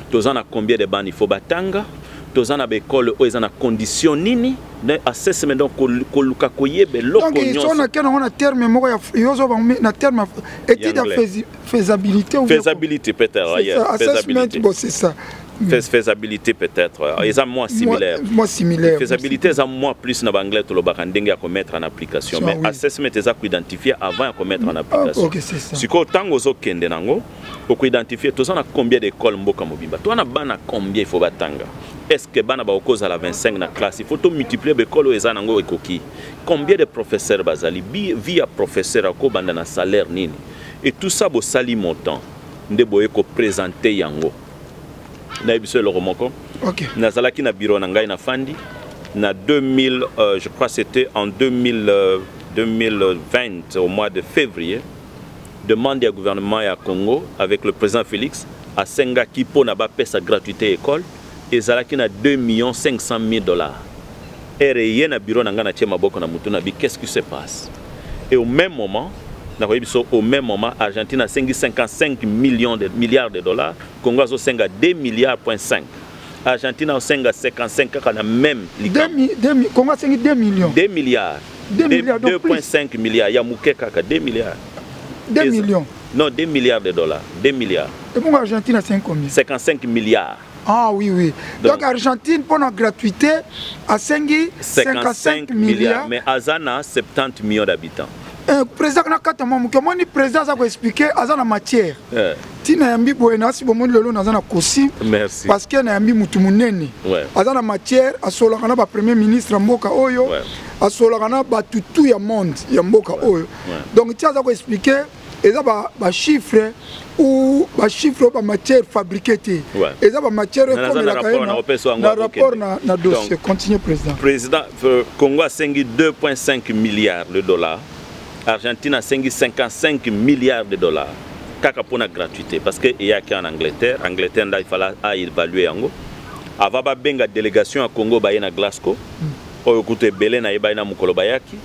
tozana combien de bani faut batanga tozana be école o ezana condition nini na assessment donc koluka koyebe loko nyonso donc ils sont na on terme moko ya yozo na terme étude de faisabilité ou faisabilité peut-être assessment bon c'est ça faisabilité peut-être ils ont moins similaire faisabilité ils ont moins plus na anglais to lo bakandenge à mettre en application mais assessment ils ont identifier avant de mettre en application OK c'est ça siko tango zo kende nango pour identifier tozana combien d'écoles mboka mobimba to na bana combien il faut batanga. Est-ce que bana ba cause à la 25 na classe il faut tout multiplier l'école eza nango ekoki combien de professeurs bazali via professeur ko banda na salaire nini et tout ça bo sali montant nde boye ko présenter yango na biso le romoko OK nazala ki na bureau na ngai na fandi na 2000 je crois c'était en 2020 au mois de février demande au gouvernement ya Congo avec le président Félix à senga ki po na ba pesa gratuité école et zalaki na $2 500 000 et rien na bureau nanga na tia maboko na mutu na bi qu'est-ce qui se passe et au même moment Argentine a 55 milliards de dollars Congo a 2 milliards point 5 Argentine a 55 quand même Congo a 2 millions 2 milliards 2 milliards. 2,5 milliards. Il y a Mouké Kaka, 2 milliards. 2 millions. Non, 2 milliards de dollars. 2 milliards. Et pour l'Argentine, c'est combien? 55 milliards. Ah oui, oui. Donc Argentine, pour la gratuité, à 55 milliards. Mais Azana, 70 millions d'habitants. Président, le président a expliqué à la matière. Tina yambi boena si bomo lelo na zana kosi. Merci. Parce que na yambi mutu munene. Azana matière asola kana ba premier ministre mboka oyo. Asola kana ba tutu ya monde ya mboka oyo. Donc tia za ko expliquer eza ba chiffre ou ba chiffre ba matière fabriquée. Eza ba matière comme la na rapport na dossier. Continue président. Président Congo a 2,5 milliards de dollars. Argentine a 55 milliards de dollars. Kaka pour la gratuité. Parce qu'il y a qu'en Angleterre. Angleterre, il fallait évaluer. Avant de benga délégation à Congo, il y a Glasgow. Il y a Mukolo Bayaki.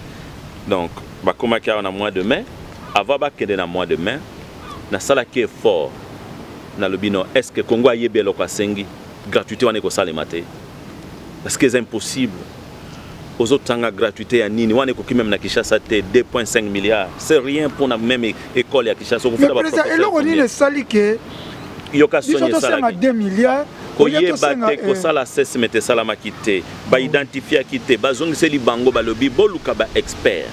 Donc, il y a un mois de mai. Avant de faire un mois de mai, il y a un qui est fort. Est-ce que Congo a été gratuité? Parce que c'est impossible. Aux autres temps gratuité à Nini, on est même na Kinshasa 2,5 milliards. C'est rien pour la même école à Kinshasa. Mais président, et là on dit le sali que yoka sonye sala 2 milliards. Koye bate ko sala cesse mete sala makite. Ba identifier kite, ba zongi seli bango ba lobi boluka ba expert.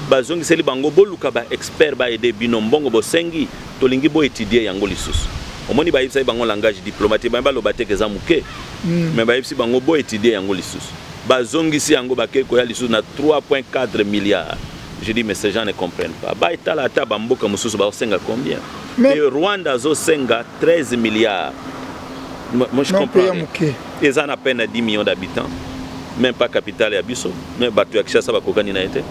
Ba zongi seli bango boluka ba expert ba aider binombongo bo sengi to lingi bo étudier yango lisusu. Omoni ba yibisa bango langage diplomatique ba lobate keza muke. Mais ba yibisi bango bo étudier yango lisusu. Bazongisi yango bakeko ya lisu na 3,4 milliards. Je dis mais ces gens ne comprennent pas. Ba itala ta bamboka mususu ba senga combien? Et Rwanda zo senga 13 milliards. Moi je comprends. Ils ont à peine 10 millions d'habitants. Même pas capitale et abisso, mais batu yakishasa ba kokani na été.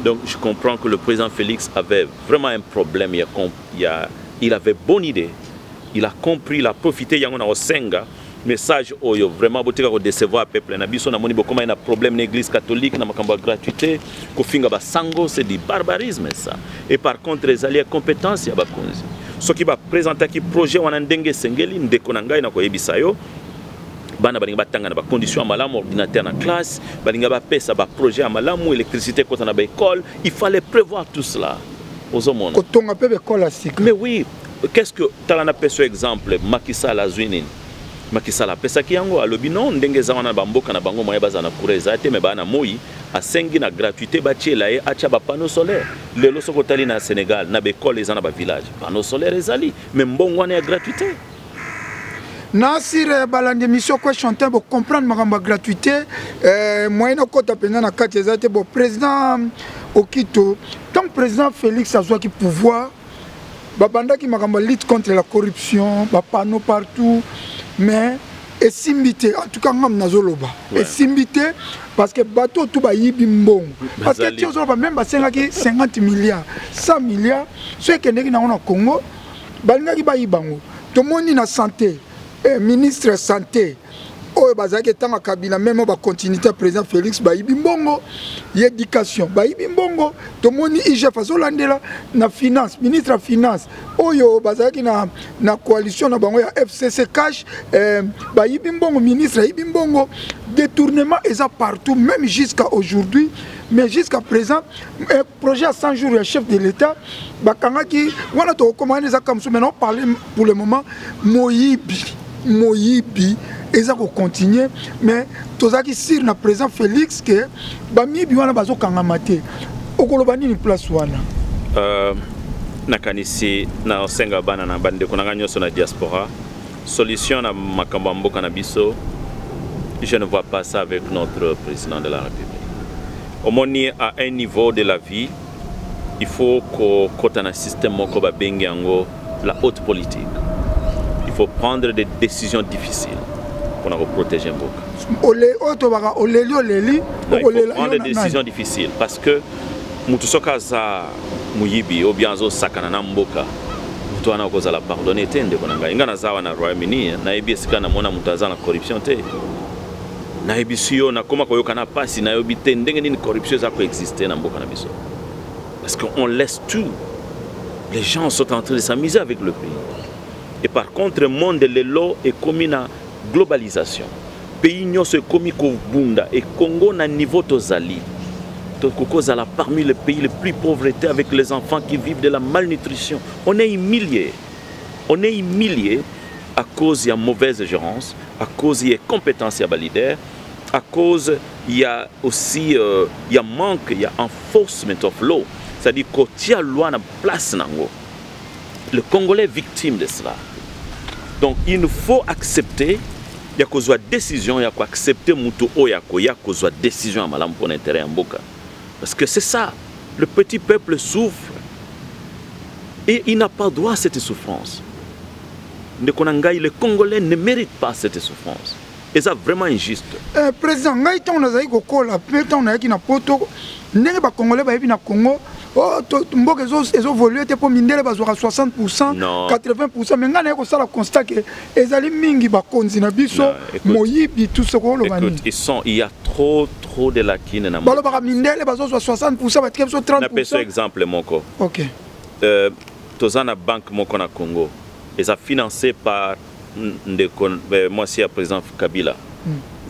Donc je comprends que le président Félix avait vraiment un problème, il avait bonne idée. Il a compris, il a profité yango na osenga. Message oyo vraiment botika ko décevoir peuple na biso na moni bokoma ina problème l'église catholique na makambo gratuité ko finga ba sango c'est du barbarisme ça. Et par contre les alliés compétences ya bakonzi ce qui va présenter qui projet wana ndenge sengeli ndeko na ngai na ko yebisa yo bana balinga batanga na ba conditions ya malamu ordinateur na classe balinga ba pesa ba projet ya malamu électricité kota na ba école il fallait prévoir tout cela aux hommes ko tonga pe école asik. Mais oui, qu'est-ce que talana peso exemple Macky Sall azwini Macky Sall pesa kiango alobi non ndenge za wana bamboka na bango moya baza na kureza te me bana moyi asengi na gratuité batiela e acha ba panneau solaire lelo soko tali na Sénégal na bekole ezana ba village panneau solaire ezali mais mbongo wana ya gratuité Nasir balande mission ko chanter pour comprendre makambo gratuité moyen ko tapena na kati ezate bo président Okito tant président Félix azwa ki pouvoir babanda ki makambo lutte contre la corruption ba panneau partout. Mais et simbité en tout cas ngam nazoloba et simbité parce que bateau tout ba yibi mbongo parce que tu as même ba 50 milliards 100 milliards ceux qui ndeki na Congo balinga ki ba yibango to moni na santé ministre santé oyo bazaki tanga kabila même ba continuité président Félix ba yibi mbongo éducation ba yibi mbongo to moni IGF azolandela na finance ministre finance oyo bazaki na coalition na bango ya FCC cash ba yibi mbongo ministre yibi mbongo détournement eza partout même jusqu'à aujourd'hui mais jusqu'à présent projet à 100 jours le chef de l'état bakangaki wana to commander za comme maintenant parler pour le moment Moyibi ils ont continué mais tous qui sur na président Félix que bami biwana bazo kangamate okolobani ni place wana nakanisi na osenga bana na bande konanga nyoso na diaspora solution na makambo mboka na biso je ne vois pas ça avec notre président de la République au moni à un niveau de la vie il faut que quand on a un système moko ba bengi yango la haute politique il faut prendre des décisions difficiles pour nous protéger un peu. Il faut prendre des décisions difficiles parce que Mutusoka za muyibi ou bien zo sakana na mboka mutu ana koza la pardonner tende konanga ingana zawa na Royaume-Uni na ebisika na mona mutaza na corruption te na ebisio na koma koyoka na pasi na yobite ndenge nini corruption za coexister na mboka na biso parce qu'on laisse tout les gens sont en train de s'amuser avec le pays. Et par contre, le monde de l'eau est comme une globalisation. Le pays est comme Bunda et Congo na niveau tozali. Kokozala parmi les pays les plus pauvretés avec les enfants qui vivent de la malnutrition. On est humilié. On est humilié à cause de la mauvaise gérance, à cause de compétences à leader, à cause il y a aussi il y a manque, il y a enforcement of law. C'est-à-dire qu'il y a loi en place. Le Congolais est victime de cela. Donc il nous faut accepter. Il y a une décision, il y a accepter mutu oyako, il y a une décision à malam pour l'intérêt en boka. Parce que c'est ça, le petit peuple souffre et il n'a pas droit à cette souffrance. Les Congolais ne méritent pas cette souffrance. Et c'est vraiment injuste. Président, on a dit que on a dit que Congolais na Congo. Oh, ils ont volé pour miner les 60%, 80%. Mais on a constat que les Alimingi bakonzi na biso, moyibi tout ce qu'on a dit. Il y a trop de lacunes dans le monde. Miner les 60%, 30%. On a exemple moko. OK. Tozana banque moko na Congo. Ils sont financés par moi c'est le président Kabila.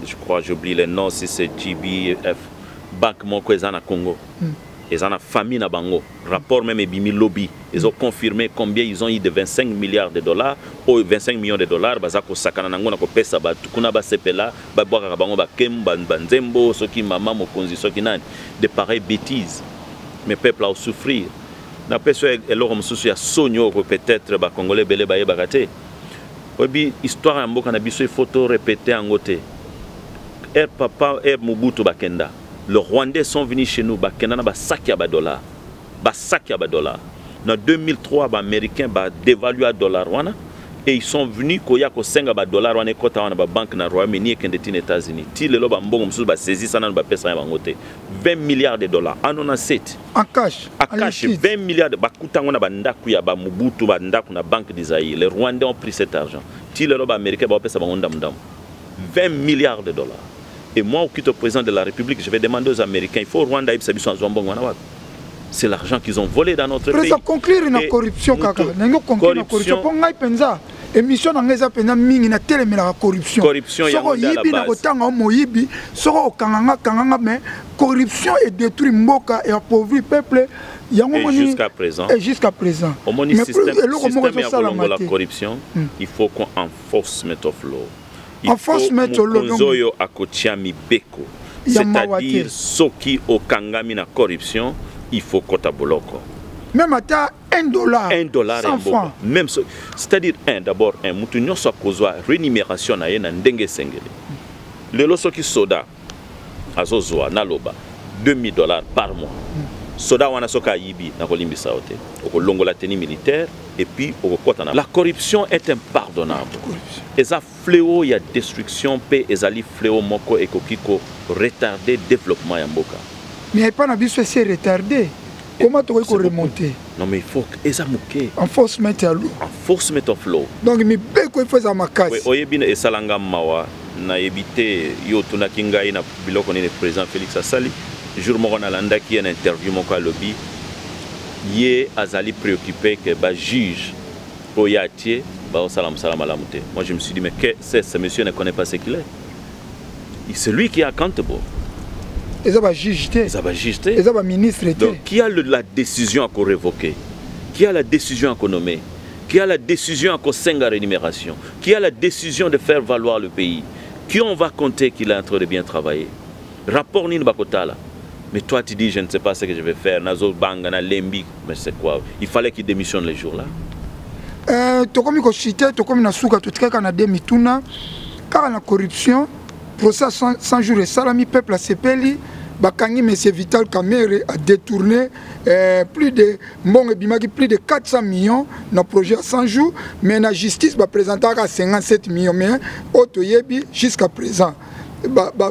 Je crois, j'oublie les noms, si c'est GBF. Banque moko ils na Congo. Ils ont une famille na bango. Rapport même et bimi lobby. Ils ont confirmé combien ils ont eu de 25 milliards de dollars ou 25 millions de dollars. Bazako sakana nango na ko pesa ba tukuna ba sepela ba boka bango ba kemba banzembo soki mama mokonzi soki nani de pareilles bêtises. Mais peuple a souffrir. Na peso eloro mususu ya sonyo peut-être ba congolais belé ba yebakate. Obi histoire ya mboka na biso photo répéter en côté. Papa Mobutu bakenda. Les Rwandais sont venus chez nous, Bakena ba sac ya ba dollar. Ba sac ya ba dollar. En 2003, les Américains ont dévalué le dollar et ils sont venus koya ko senga ba dollar wana kota wana ba banque na Royaume-Uni et aux États-Unis. Ti lelo ba mbongo mususu ba saisi sana ba pesa ya bangote. 20 milliards de dollars. En 7. En cash. En cash 20 milliards de bakuta ngona ba ndaku ya ba Mobutu ba ndaku na banque d'Isaïe. Les Rwandais ont pris cet argent. Ti lelo ba Américains ba pesa bango ndam. 20 milliards de dollars. Et moi, au quitte au président de la République, je vais demander aux Américains, il faut au Rwanda, c'est l'argent qu'ils ont volé dans notre pays. Président, conclure la corruption, kaka. Corruption. Émission n'engage pas mingi na télé mais la corruption. Corruption, il y a la base. Mais corruption est détruit mboka et appauvrit peuple. Et jusqu'à présent. Et jusqu'à présent. Au moins, système la corruption, il faut qu'on enforcement of law. Enforcement of law. C'est-à-dire ceux qui au kangami na corruption, il faut kota boloko. Même à $1. $1 francs. Même c'est-à-dire d'abord un mutunyo soit kozwa rémunération na yena ndenge sengeli. Le loso qui soda azozwa naloba $2,000 par mois. Soda wana soka yibi na kolimbi saote. Okolongo la tenue militaire et puis okokota na. La corruption est impardonnable. Et ça fléau il y a destruction paix et zali fléau moko et kokiko retarder développement ya mboka. Mais pas na biso c'est retardé. Comment tu vas remonter? Non mais il faut que ça mouke. Enforcement of law. Donc mais beko il faut ça makasi. Oui, oyebine et salanga mawa na ebité yo tuna kinga ina biloko ni le président Félix Assali. Jour moko na landa qui une interview moko lobby. Yé azali préoccupé que ba juge Oyatie ba salam la mouté. Moi je me suis dit mais que ce monsieur ne connaît pas ce qu'il est. C'est lui qui est accountable. Et ça va juger. Et ça va juger. Et ça va ministre. Donc, qui a la décision à révoquer? Qui a la décision à nommer? Qui a la décision à senga rémunération? Qui a la décision de faire valoir le pays? Qui on va compter qu'il est en train de bien travailler? Rapport Nine Bakotala. Mais toi, tu dis, je ne sais pas ce que je vais faire. Nazo Bangana, Lembi. Mais c'est quoi? Il fallait qu'il démissionne les jours-là. Tu comme il chité, tu comme il a souka, tu te kana demituna. Car la corruption, procès 100 jours et salami, peuple à Sepeli. Bakangi M. Vital Kamere a détourné plus de 400 millions dans le projet à 100 jours, mais la justice va présenter à 57 millions. Mais jusqu'à présent,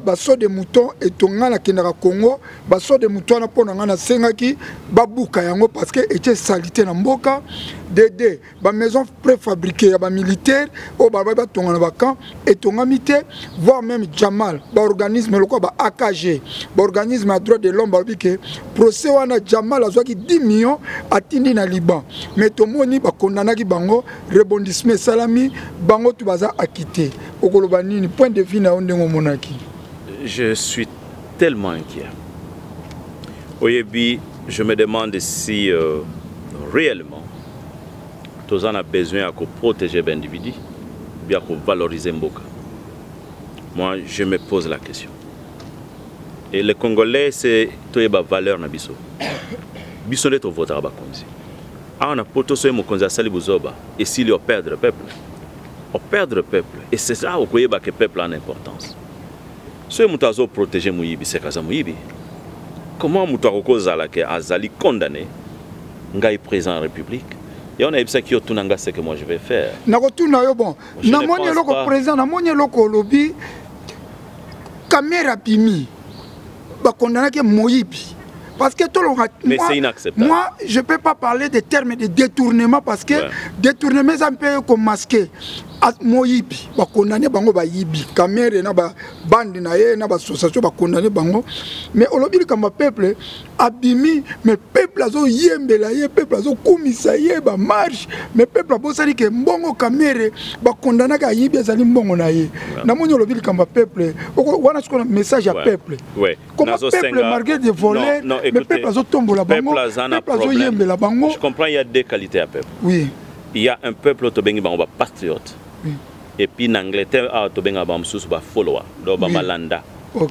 baso de moutons et tonga na Kenara Congo, baso de moutons na pona na sengaki, babuka yango parce que était salité na mboka, dédé, ba maison préfabriquée, ba militaire, au ba tonga na bakan et tonga mité, voire même Jamal, ba organisme le quoi ba AKG, ba organisme à droit de l'homme ba que procès wana Jamal azwaki 10 millions atindi na Liban. Mais tomoni ba kondana ki bango rebondissement salami bango tu baza acquitté. Okolobani point de vue na ondengo monaki. Je suis tellement inquiet. Oyebi, je me demande si réellement tous en a besoin de protéger l'individu, bien de valoriser Mboka. Moi, je me pose la question. Et les Congolais, c'est une valeur na biso. Biso ne to votera ba konzi. On a poto so mo konzi asali buzoba et s'il y a perdre le peuple. On perd le peuple et c'est ça où que le peuple a une importance. Si on a protéger Mouyibi, c'est kaza Mouyibi. Comment on a kozala ke azali condamné ngai président de la République? Et on a dit que ce que moi je vais faire. Nakotuna yo bon. Na moni loko président, na moni loko lobby caméra pimi. Ba condamné que Moïbi. Parce que tout le monde, mais c'est inacceptable. Moi, je ne peux pas parler de termes de détournement parce que détournement, ça peut comme masquer. Moïbi, ba condamné bango ba yibi, caméra na ba bande na ye na ba association ba condamné bango. Mais au lobby comme peuple abimi, mais peuple azo yembela ye, peuple azo komisa ye ba marche, mais peuple abo sali ke mbongo caméra ba condamné ka yibi azali mbongo na ye. Na moni lobby comme peuple, wana ce qu'on message à peuple. Ouais. Comment peuple marqué de voler, mais peuple azo tombola bango, peuple azo yembela bango. Je comprends, il y a deux qualités à peuple. Oui. Il y a un peuple qui est patriote. Oui. Et puis en Angleterre, il y a des followers, des malanda. Oui.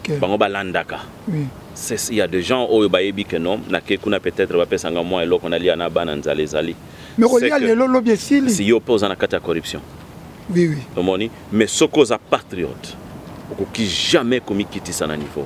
Il y a des gens qui ont non, peut-être pas sanga moi et l'autre on a lié à Nabananza les ali. Mais on y a les lobbies ici. Si ils opposent à la corruption. Oui, oui. Mais ce qu'on a patriote, qui jamais commis quitter ça à niveau.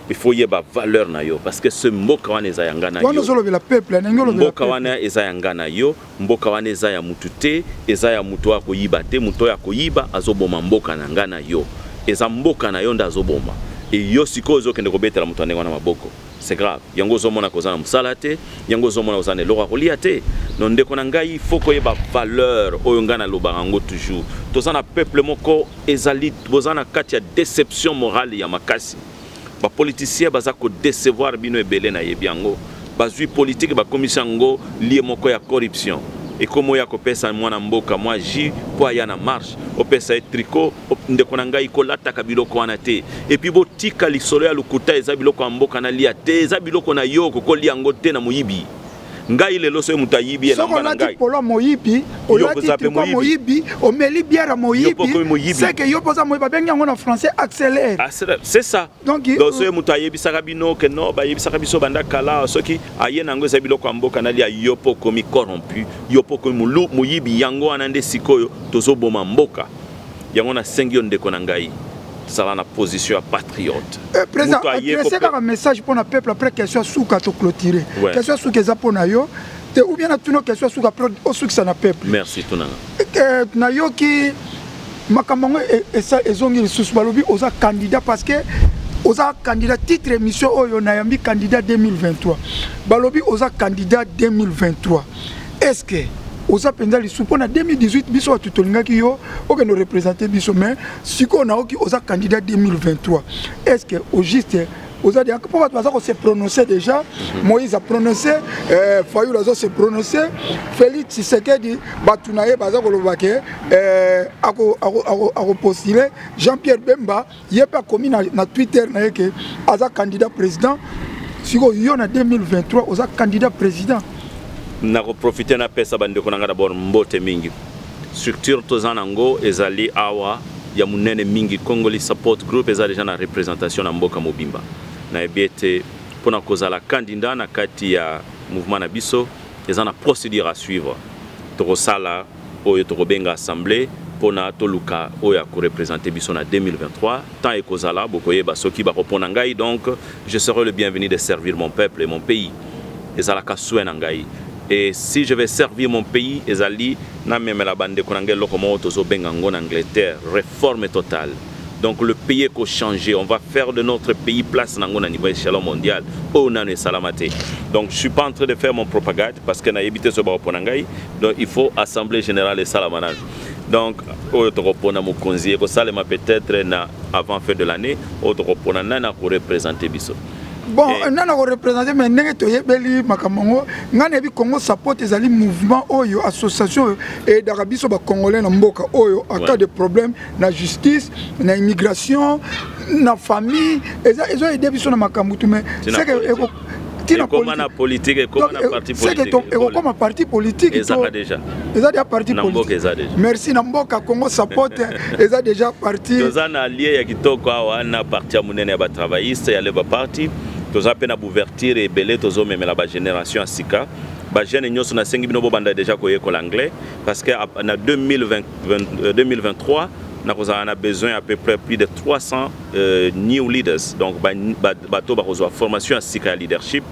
Il faut y avoir valeur na yo parce que ce mboka wana eza yanga na yo. Wana zolo la peuple na ngolo mboka wana eza yanga na yo, mboka wana eza ya mutu te, eza ya mutu wa koyiba te, mutu ya koyiba azoboma mboka na ngana yo. Eza mboka na yo nda azoboma. Et yo sikozo kende ko betela mutu wana maboko. C'est grave. Yango zomona kozana musala te, yango zomona kozana loka kolia te. Non ndeko na ngai il faut koyeba valeur oyo ngana lobango toujours. Tozana peuple moko ezali bozana kati ya déception morale ya makasi. Les politiciens ont décevoir bino ebele na yebiango bazui politique ba commission ngo lié moko ya corruption et comme ya ko pesa mwana mboka moi ji po ya na marche o pesa tricot ndeko na ngai ko lata kabiloko wana te et puis botika lisolo ya lukuta eza biloko mboka na lia te eza biloko na yoko ko liango te na muyibi ngai lelo so mutayibi na ngana ngai polo moyibi olati tricot moyibi o meli biara moyibi c'est que yo posa moyibi bengi ngo na français accélère c'est ça donc so mutayibi sakabino que no ba yibi sakabiso banda kala soki ayena ngo eza biloko mboka na lia yopo komi corrompu yopo komi mulu moyibi yango anande sikoyo tozo boma mboka yango na sengi ndeko na ngai ça va na position patriote. Président, c'est un message pour le peuple après qu'elle soit sous qu'à te clôturer. Qu'elle soit sous qu'elle pour nayo, ou bien à tout le qu'elle soit sous qu'après au sous que ça n'a peuple. Merci Tunanga. Nayo qui makamango et ça ils ont eu sous balobi aux candidats parce que aux candidats titre émission oyo nayambi candidat 2023. Balobi aux candidats 2023. Est-ce que oza penza li suppo na 2018 biso wa tutolingaki yo oke no représenter biso mais siko na oki oza candidat 2023 est-ce que au juste oza de pour va ko se prononcer déjà Moïse a prononcé Fayulu a se prononcé Félix Tshisekedi batunaye baza ko lobake ako postuler Jean-Pierre Bemba yepa commis na Twitter na yeke aza candidat président siko yo na 2023 oza candidat président. Na profiter na pesa bande ko nanga d'abord mbote mingi structure tozanango ezali awa ya munene mingi Congolese support group ezali déjà na représentation na mboka mobimba na ebiete pona kozala candidat na kati ya mouvement na biso ezana procédure à suivre tokosala oyo tokobenga assemblée pona toluka oyo ko représenter biso na 2023 tant ekozala bokoyeba soki ba kopona ngai donc je serai le bienvenu de servir mon peuple et mon pays ezala ka souena ngai. Et si je vais servir mon pays, ezali na même la bande konangel lokomo tozo bengango en Angleterre, réforme totale. Donc le pays est changé, on va faire de notre pays place nango na niveau échelon mondial. Oh nane salamate. Donc je suis pas en train de faire mon propagande parce que na habité ce baro ponangai. Donc il faut assemblée générale et salamanage. Donc au tropona mo konzi ko salema peut-être na avant fin de l'année, au tropona na ko représenter biso. Bon, on a représenté, mais nous avons dit Congo support les mouvements, associations et d'Arabie sur Congolais en cas de problème, la justice, l'immigration, la famille, ils ont aidé sur le Makamoutou. Mais Comment la politique et comment la parti politique. Et comment parti politique. Et ça déjà. Et ça déjà parti politique. Merci Namboka Congo support. Et ça déjà parti. Nous avons allié qui toko wana parti amunene ba travailliste ya leba parti. Nous avons peine ouverture et belé tozo même la génération asika. Ba jeune nyoso na sengi bino banda déjà ko yeko l'anglais parce que en 2023 on a besoin à peu près plus de 300 new leaders. Donc, bateau ba reçoit formation à Sika leadership.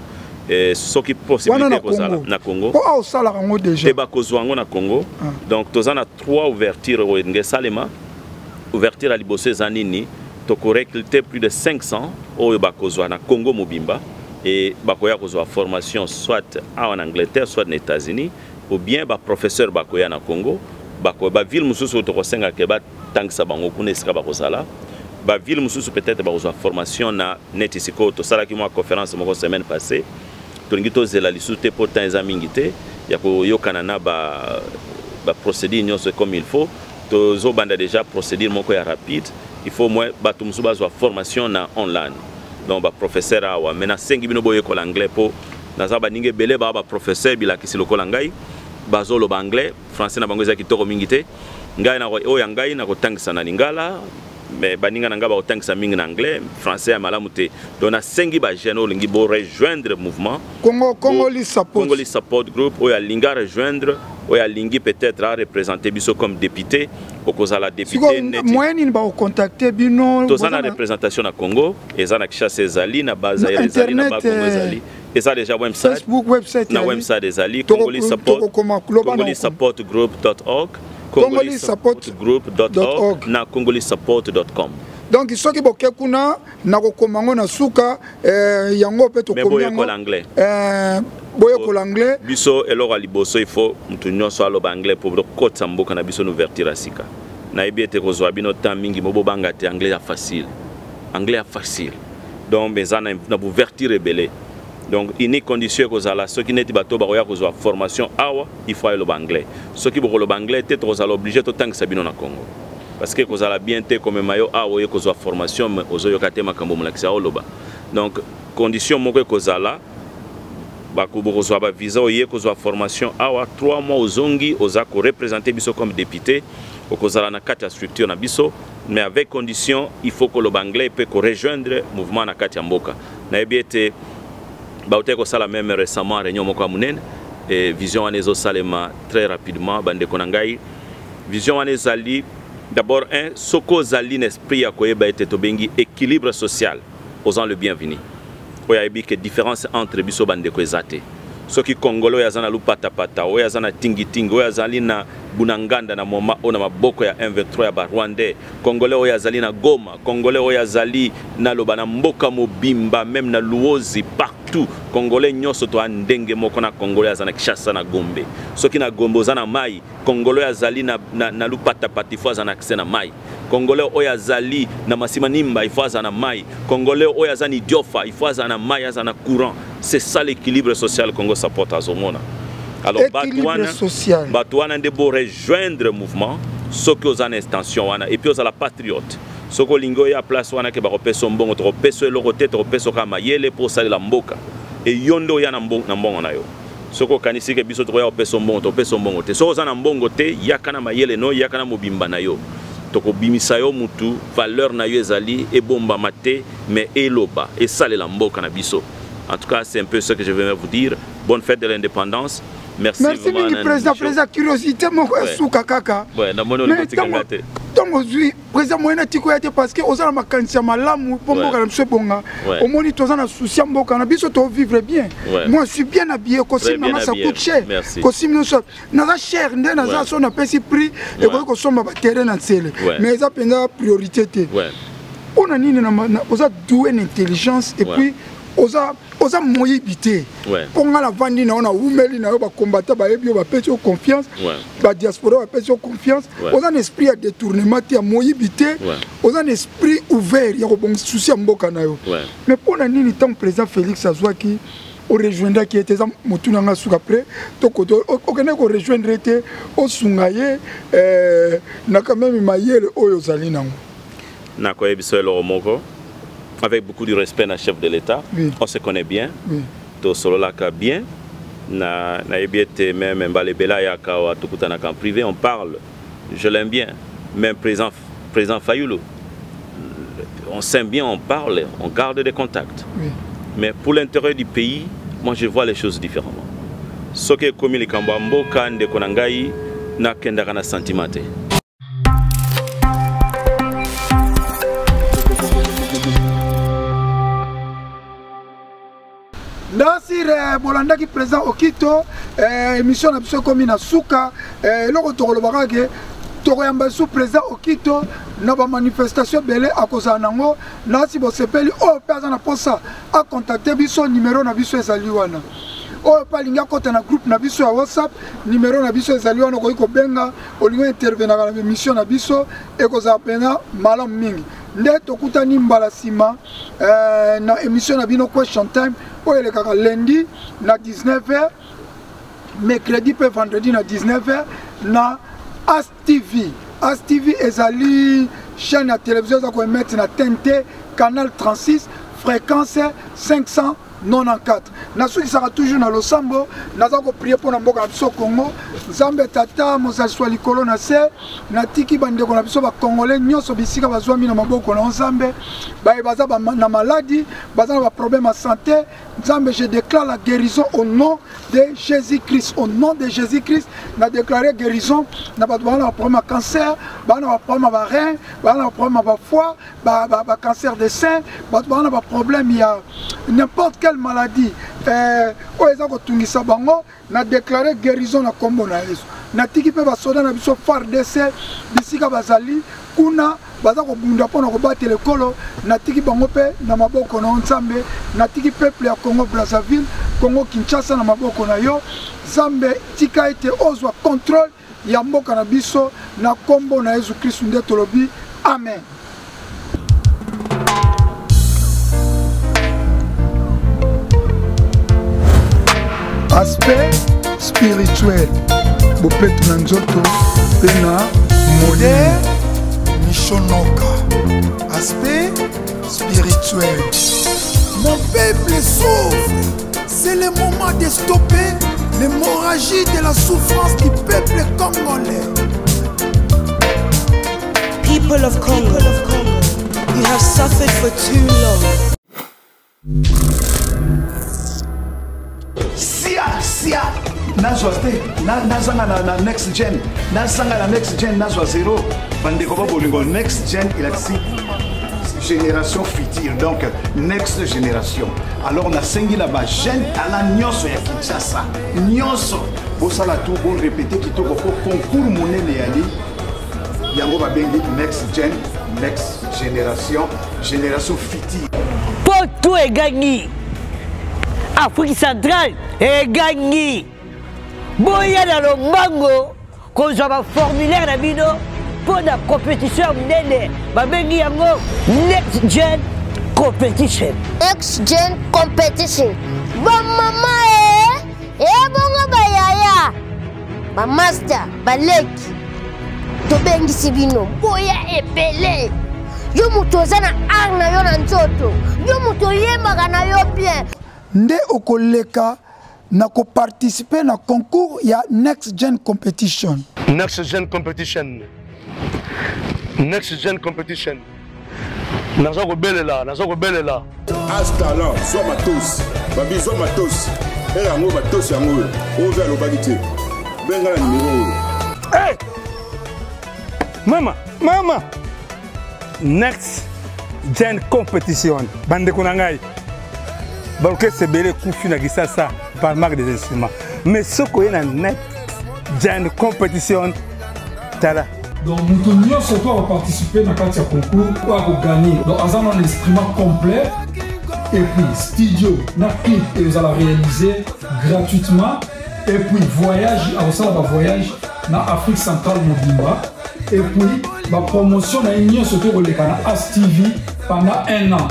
Ce qui est possibilité na Congo. Pourquoi au salaire en déjà? Et ba kozwango na Congo. Donc, tous on a 3 ouvertures au Ngesalema. Ouverture à Liboso Zanini. To recruter plus de 500 au ba kozwa na Congo Mobimba et bakoya kozwa formation soit en Angleterre, soit aux États-Unis ou bien ba professeur bakoya na Congo. Ba ville mususu to kosenga ke ba tangsa bango kuneska ba kozala ba ville mususu peut-être ba kozwa formation na netisiko to sala ki mo conférence mo semaine passée to ngito zela lisute pourtant examingité ya ko yokana na ba procédure nyonso comme il faut to zo banda déjà procédure moko ya rapide il faut moi ba to musuba zo formation na online donc ba professeur awa mena sengi bino boye ko l'anglais po na za ba ninge belé ba professeur bila kisilo ko langai bazolo ba anglais français na bango za kitoko mingité ngai na o ya ngai na kotangisa na lingala mais baninga na ngaba kotangisa mingi na anglais français ya malamu te dona sengi ba jeune o lingi bo rejoindre mouvement Congolese support group o ya linga rejoindre o ya lingi peut-être à représenter biso comme député au cause la député moyen ba contacter bino to sana représentation na Congo ezana Kinshasa ezali na base ya ezali na ba Congo ezali. Et ça déjà website Facebook website na website des ali congolesupportgroup.org congolesupportgroup.org na congolessupport.com. Donc soki boke kuna na kokomango na suka yango pe to komango l'anglais boye ko l'anglais biso elora liboso il faut mutu nyonso alo ba anglais pour kota mboka na biso ouverture asika na ebete ko zwa bino temps mingi mobo banga te anglais ya facile donc bezana na ouverture belé. Donc, une condition que la ceux qui n'étaient pas besoin de formation, il faut le anglais. Ceux qui veulent le anglais, ils sont obligés de temps que ça na Congo. Parce que vous avez bien été comme maillot, il y a formation, aux oyokate makambo mulakisa oloba. Donc, condition que vous avez là, vous avez visa, vous avez formation, 3 mois aux ongi, vous avez représenté biso comme député, vous avez na 4 structures na biso, mais avec condition, il faut que le anglais puisse rejoindre le mouvement na kati mboka. Na ebiete Baote ko sala même récemment réunion moko munene et vision anezo salema très rapidement bande konangai vision anezali d'abord un soko zali l'esprit ya koyeba ete to bengi équilibre social osant le bienvenu oya ebi que différence entre biso bande ko ezate soki kongolo ya zana lupata pata oya zana tingi oya zali na bunanganda na moma ona maboko ya M23 ya Rwandais congolais oya zali na Goma congolais oya zali na lobana mboka mobimba même na Luozi partout congolais nyoso to andenge moko na congolais azana Kinshasa na Gombe soki na Gombe zana mai congolais azali na lupata patifo azana accès na mai congolais oya zali na Masimanimba ifo azana mai congolais oya zani Diofa ifo azana mai azana courant. C'est ça l'équilibre social Congo supporte à Zomona. Alors Batouana de beau rejoindre le mouvement, ce que vous avez extension et puis vous avez la patriote. Ce que lingo ya place wana ke ba repeso mbongo to repeso lo rote to repeso kama yele pour saler la mboka. Et yondo ya na mbongo na yo. Ce que kanisi ke biso to ya repeso mbongo te. So za na mbongo te yakana mayele no yakana mobimba na yo. Toko bimisa yo mutu valeur na yo ezali e bomba mate mais eloba et saler la mboka na biso. En tout cas, c'est un peu ce que je vais vous dire. Bonne fête de l'indépendance. Merci beaucoup. Président, curiosité, mon souka kaka. Ouais, na mono le petit kangate. Donc président moyena tiko yate parce que aux ma kantia malamu pombo kana msebonga. Au moni toza na souci mboka na biso to vivre bien. Moi je suis bien habillé kosim na ça coûte cher. Kosim no so na cher ndé na za so na pesi prix et ko somba ba terrain na tsele. Mais ça penda priorité té. On a nini na oza doué intelligence et puis oza moyibité on a la vandi na on a umeli na ba combattant ba yebi ba pesi confiance ba diaspora ba pesi confiance oza un esprit à détournement ti a moyibité oza un esprit ouvert ya ko bon souci mboka na yo mais pour na nini tant président Félix Azwaki au rejoindre qui était mutuna nga suka après to ko okene ko rejoindre était au sungaye na quand même mayele oyo zali nango na ko yebiso lo moko. Avec beaucoup de respect dans le chef de l'État, on se connaît bien. to sololaka bien na ebiete même mbalebela yaka wa tukutana en privé on parle, je l'aime bien, même président Fayulu, on s'aime bien, on parle, on garde des contacts. Oui. Mais pour l'intérêt du pays, moi je vois les choses différemment. Ce qui est commis les Kambambo, Kande Konangai, n'a qu'un sentiment. Nasir Bolanda qui présent au Quito, émission na biso komi na suka, loko tokolo bakake tokoyamba sous présent au Quito na ba manifestation belé à cause nango nasi bo sepeli o pesa na posa a contacter biso numéro na biso ezali wana. O palinga kota na groupe na biso ya WhatsApp numéro na biso ezali wana ko benga olingo intervenir na émission na biso e ko za pena malam mingi. Nde tokutani mbala sima na émission na bino question time o elekaka lundi na 19h, mercredi pe vendredi na 19h na As TV. As TV ezali chaîne à télévision za ko émettre na TNT canal 36 fréquence 594. Na soki sera toujours na losambo naza ko prier pour na mboka na biso Congo. Nzambe tata mozali swa likolo na se na tiki bandeko na biso ba congolais nyonso bisika bazwami na maboko na Nzambe ba baza na maladie baza na ba problème à santé. Nzambe, je déclare la guérison au nom de Jésus-Christ. Au nom de Jésus-Christ, na déclaré guérison. Na pas de problème à cancer, ba na problème à rein, ba na problème à foie, ba cancer des seins, ba na problème il y a n'importe quelle maladie. O ezako tungisa bango na déclaré guérison na kombo na Yesu. Na tiki pe ba soda na biso FARDC bisika bazali kuna baza ko bunda pona ko battre le kolo na tiki bango pe na maboko na Nzambe na tiki peuple ya Congo Brazzaville Congo Kinshasa na maboko na yo Nzambe tika ete ozwa contrôle ya mboka na biso na kombo na Yesu Christ nde tolobi amen. Aspect spirituel bopetu na nzoto pe na modèle Mishonoka. Aspect spirituel. Mon peuple souffre. C'est le moment de stopper l'hémorragie de la souffrance du peuple congolais. People of Congo, you have suffered for too long. Sia nazwa te nazanga na next gen nazanga na next gen nazwa zéro bandeko bolingo next gen il a génération future donc next génération alors na sengi na ba jeune ala nyonso ya Kinshasa nyonso bosala tout bon répéter kitoko ko concours monene yali yango ba bengi next gen next génération future pour tout est gagné. Afrique centrale est gagnée. Boya dans le mango, qu'on a un formulaire à bino pour la compétition nene. Babengi yango Next Gen Competition. Next Gen Competition. Bon maman bongo bayaya. Ba master, ba leki. To bengi sibino. Boya ebele. Yo mutoza na arna yo na nzoto. Yo muto yemba na yo bien. Nde okoleka na ko participer na concours ya Next Gen Competition. Next Gen Competition. Next Gen Competition. Nazo ko belela. As talent, soit matos. Babi soit matos. Et yango matos yango. O vers le bagité. Benga la numéro. Hey! Mama. Next Gen Competition. Bande konangai. L'orchestre belé coufu na gisasa par marque des instruments. Mais ce qu'on a Next Gen Competition tala. Donc nous tous surtout à participer dans le concours pour gagner. Donc on a un instrument complet et puis studio, na clip et vous allez réaliser gratuitement et puis voyage, à voyage dans Afrique centrale Mobimba et puis la promotion na union surtout au Lekana As TV pendant 1 an.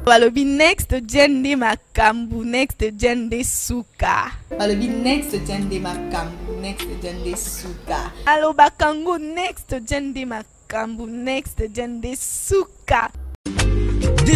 Balobi Next Gen de Makambu, Next Gen de Suka. Balobi Next Gen de Makambu, Next Gen de Suka. Allo Bakango Next Gen de Makambu, Next Gen de Suka.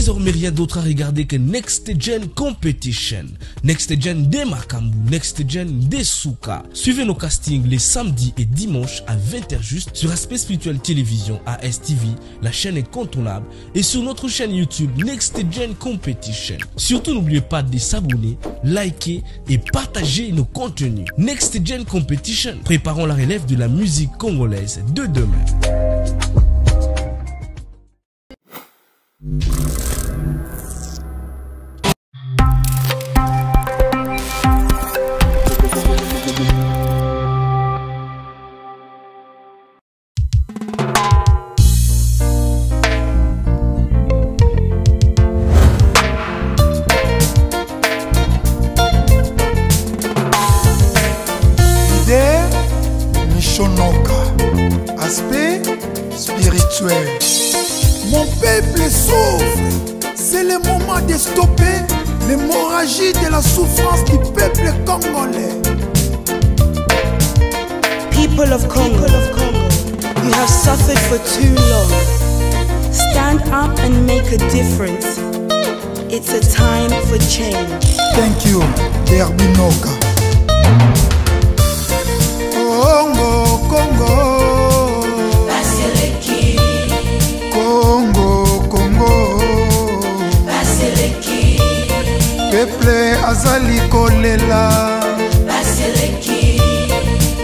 Désormais, rien d'autre à regarder que Next Gen Competition. Next Gen de Makambu, Next Gen de Souka. Suivez nos castings les samedis et dimanches à 20h juste sur Aspect Spirituel Télévision ASTV, la chaîne incontournable, et sur notre chaîne YouTube Next Gen Competition. Surtout, n'oubliez pas de s'abonner, liker et partager nos contenus. Next Gen Competition, préparons la relève de la musique congolaise de demain. Aspect spirituel. Mon peuple souffre. C'est le moment de stopper l'hémorragie de la souffrance du peuple congolais. People of Congo, you have suffered for too long. Stand up and make a difference. It's a time for change. Thank you, Derbinoka. Congo, Congo. Peuple azali kolela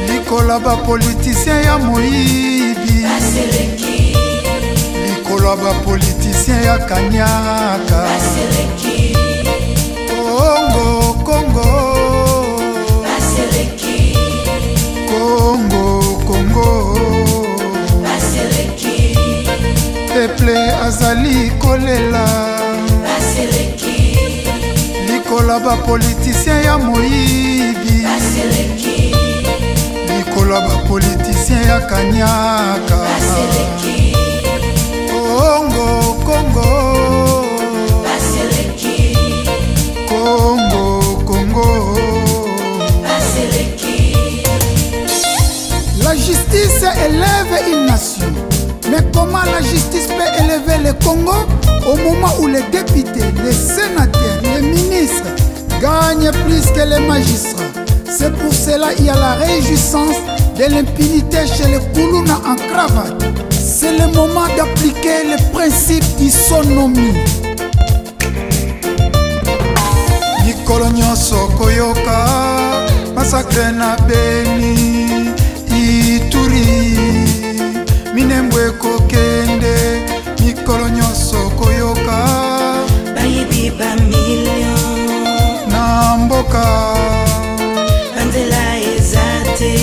likola ba politicien ya moyibi likola ba politicien ya kanyaka Congo, Congo Congo, Congo Peuple azali kolela likola ba politicien ya moyibi likola ba politicien ya kanyaka Congo, Congo Congo, Congo La justice élève une nation. Mais comment la justice peut élever le Congo au moment où les députés, les sénateurs, les ministres gagnent plus que les magistrats? C'est pour cela qu'il y a la réjouissance de l'impunité chez les Koulouna en cravate. C'est le moment d'appliquer le principe d'isonomie. Mikolo nyonso koyoka massacre na Beni Ituri Minembwe kokende mikolo nyonso koyoka bayibi ba million na mboka Mandela ezate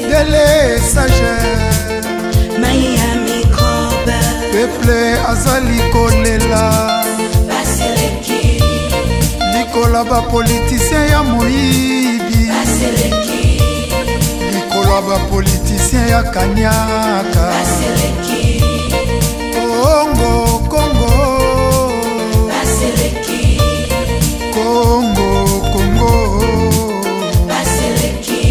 dele sage Miami koba peuple azali kolela baseleki likola ba politicien ya moyibi baseleki likola ba politicien ya kanyaka baseleki Congo, Congo baseleki Congo, Congo baseleki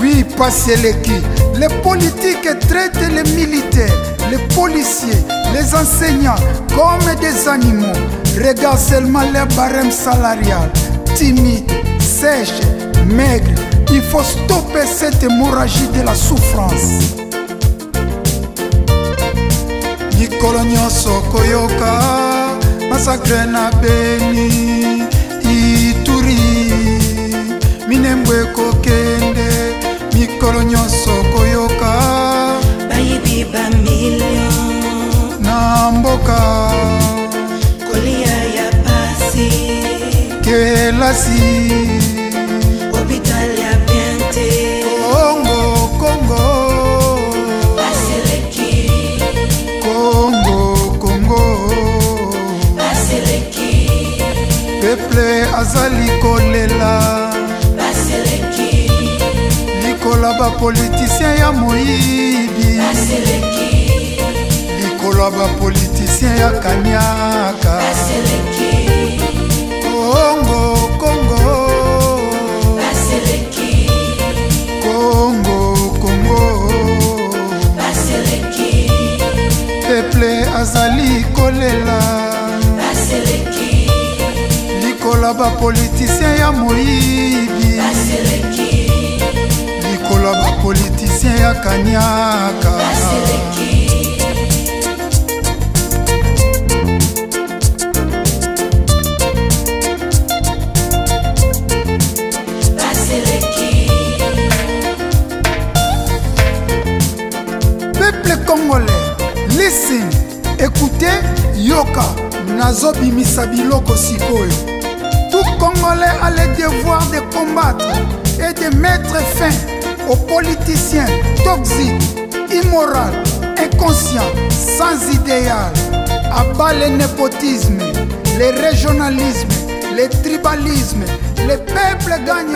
Oui, Paseleki. Les politiques traitent les militaires, les policiers, les enseignants comme des animaux. Regarde seulement les barèmes salariales, timides, sèches, maigres. Il faut stopper cette hémorragie de la souffrance. Mikolo nyonso koyoka massacre na Beni Ituri Minembwe kokende mikolo nyonso koyoka bayibi ba million na mboka kolia ya pasi kelasi hôpital ya biente Congo, Congo baseleki Congo, Congo baseleki peuple azali kolela baseleki likola ba politicien ya moyibi baseleki likola ba politicien ya kanyaka baseleki Congo, Congo baseleki Congo, Congo baseleki peuple azali kolela baseleki likola bapolitisien ya moyibi baseleki likola bapolitisien ya kanyaka baseleki baseleki peuple congolais listen écoutez yoka nazobimisa biloko sikoyo. Tout Congolais a le devoir de combattre et de mettre fin aux politiciens toxiques, immoraux, inconscients, sans idéal. À bas le népotisme, le régionalisme, le tribalisme. Le peuple gagne.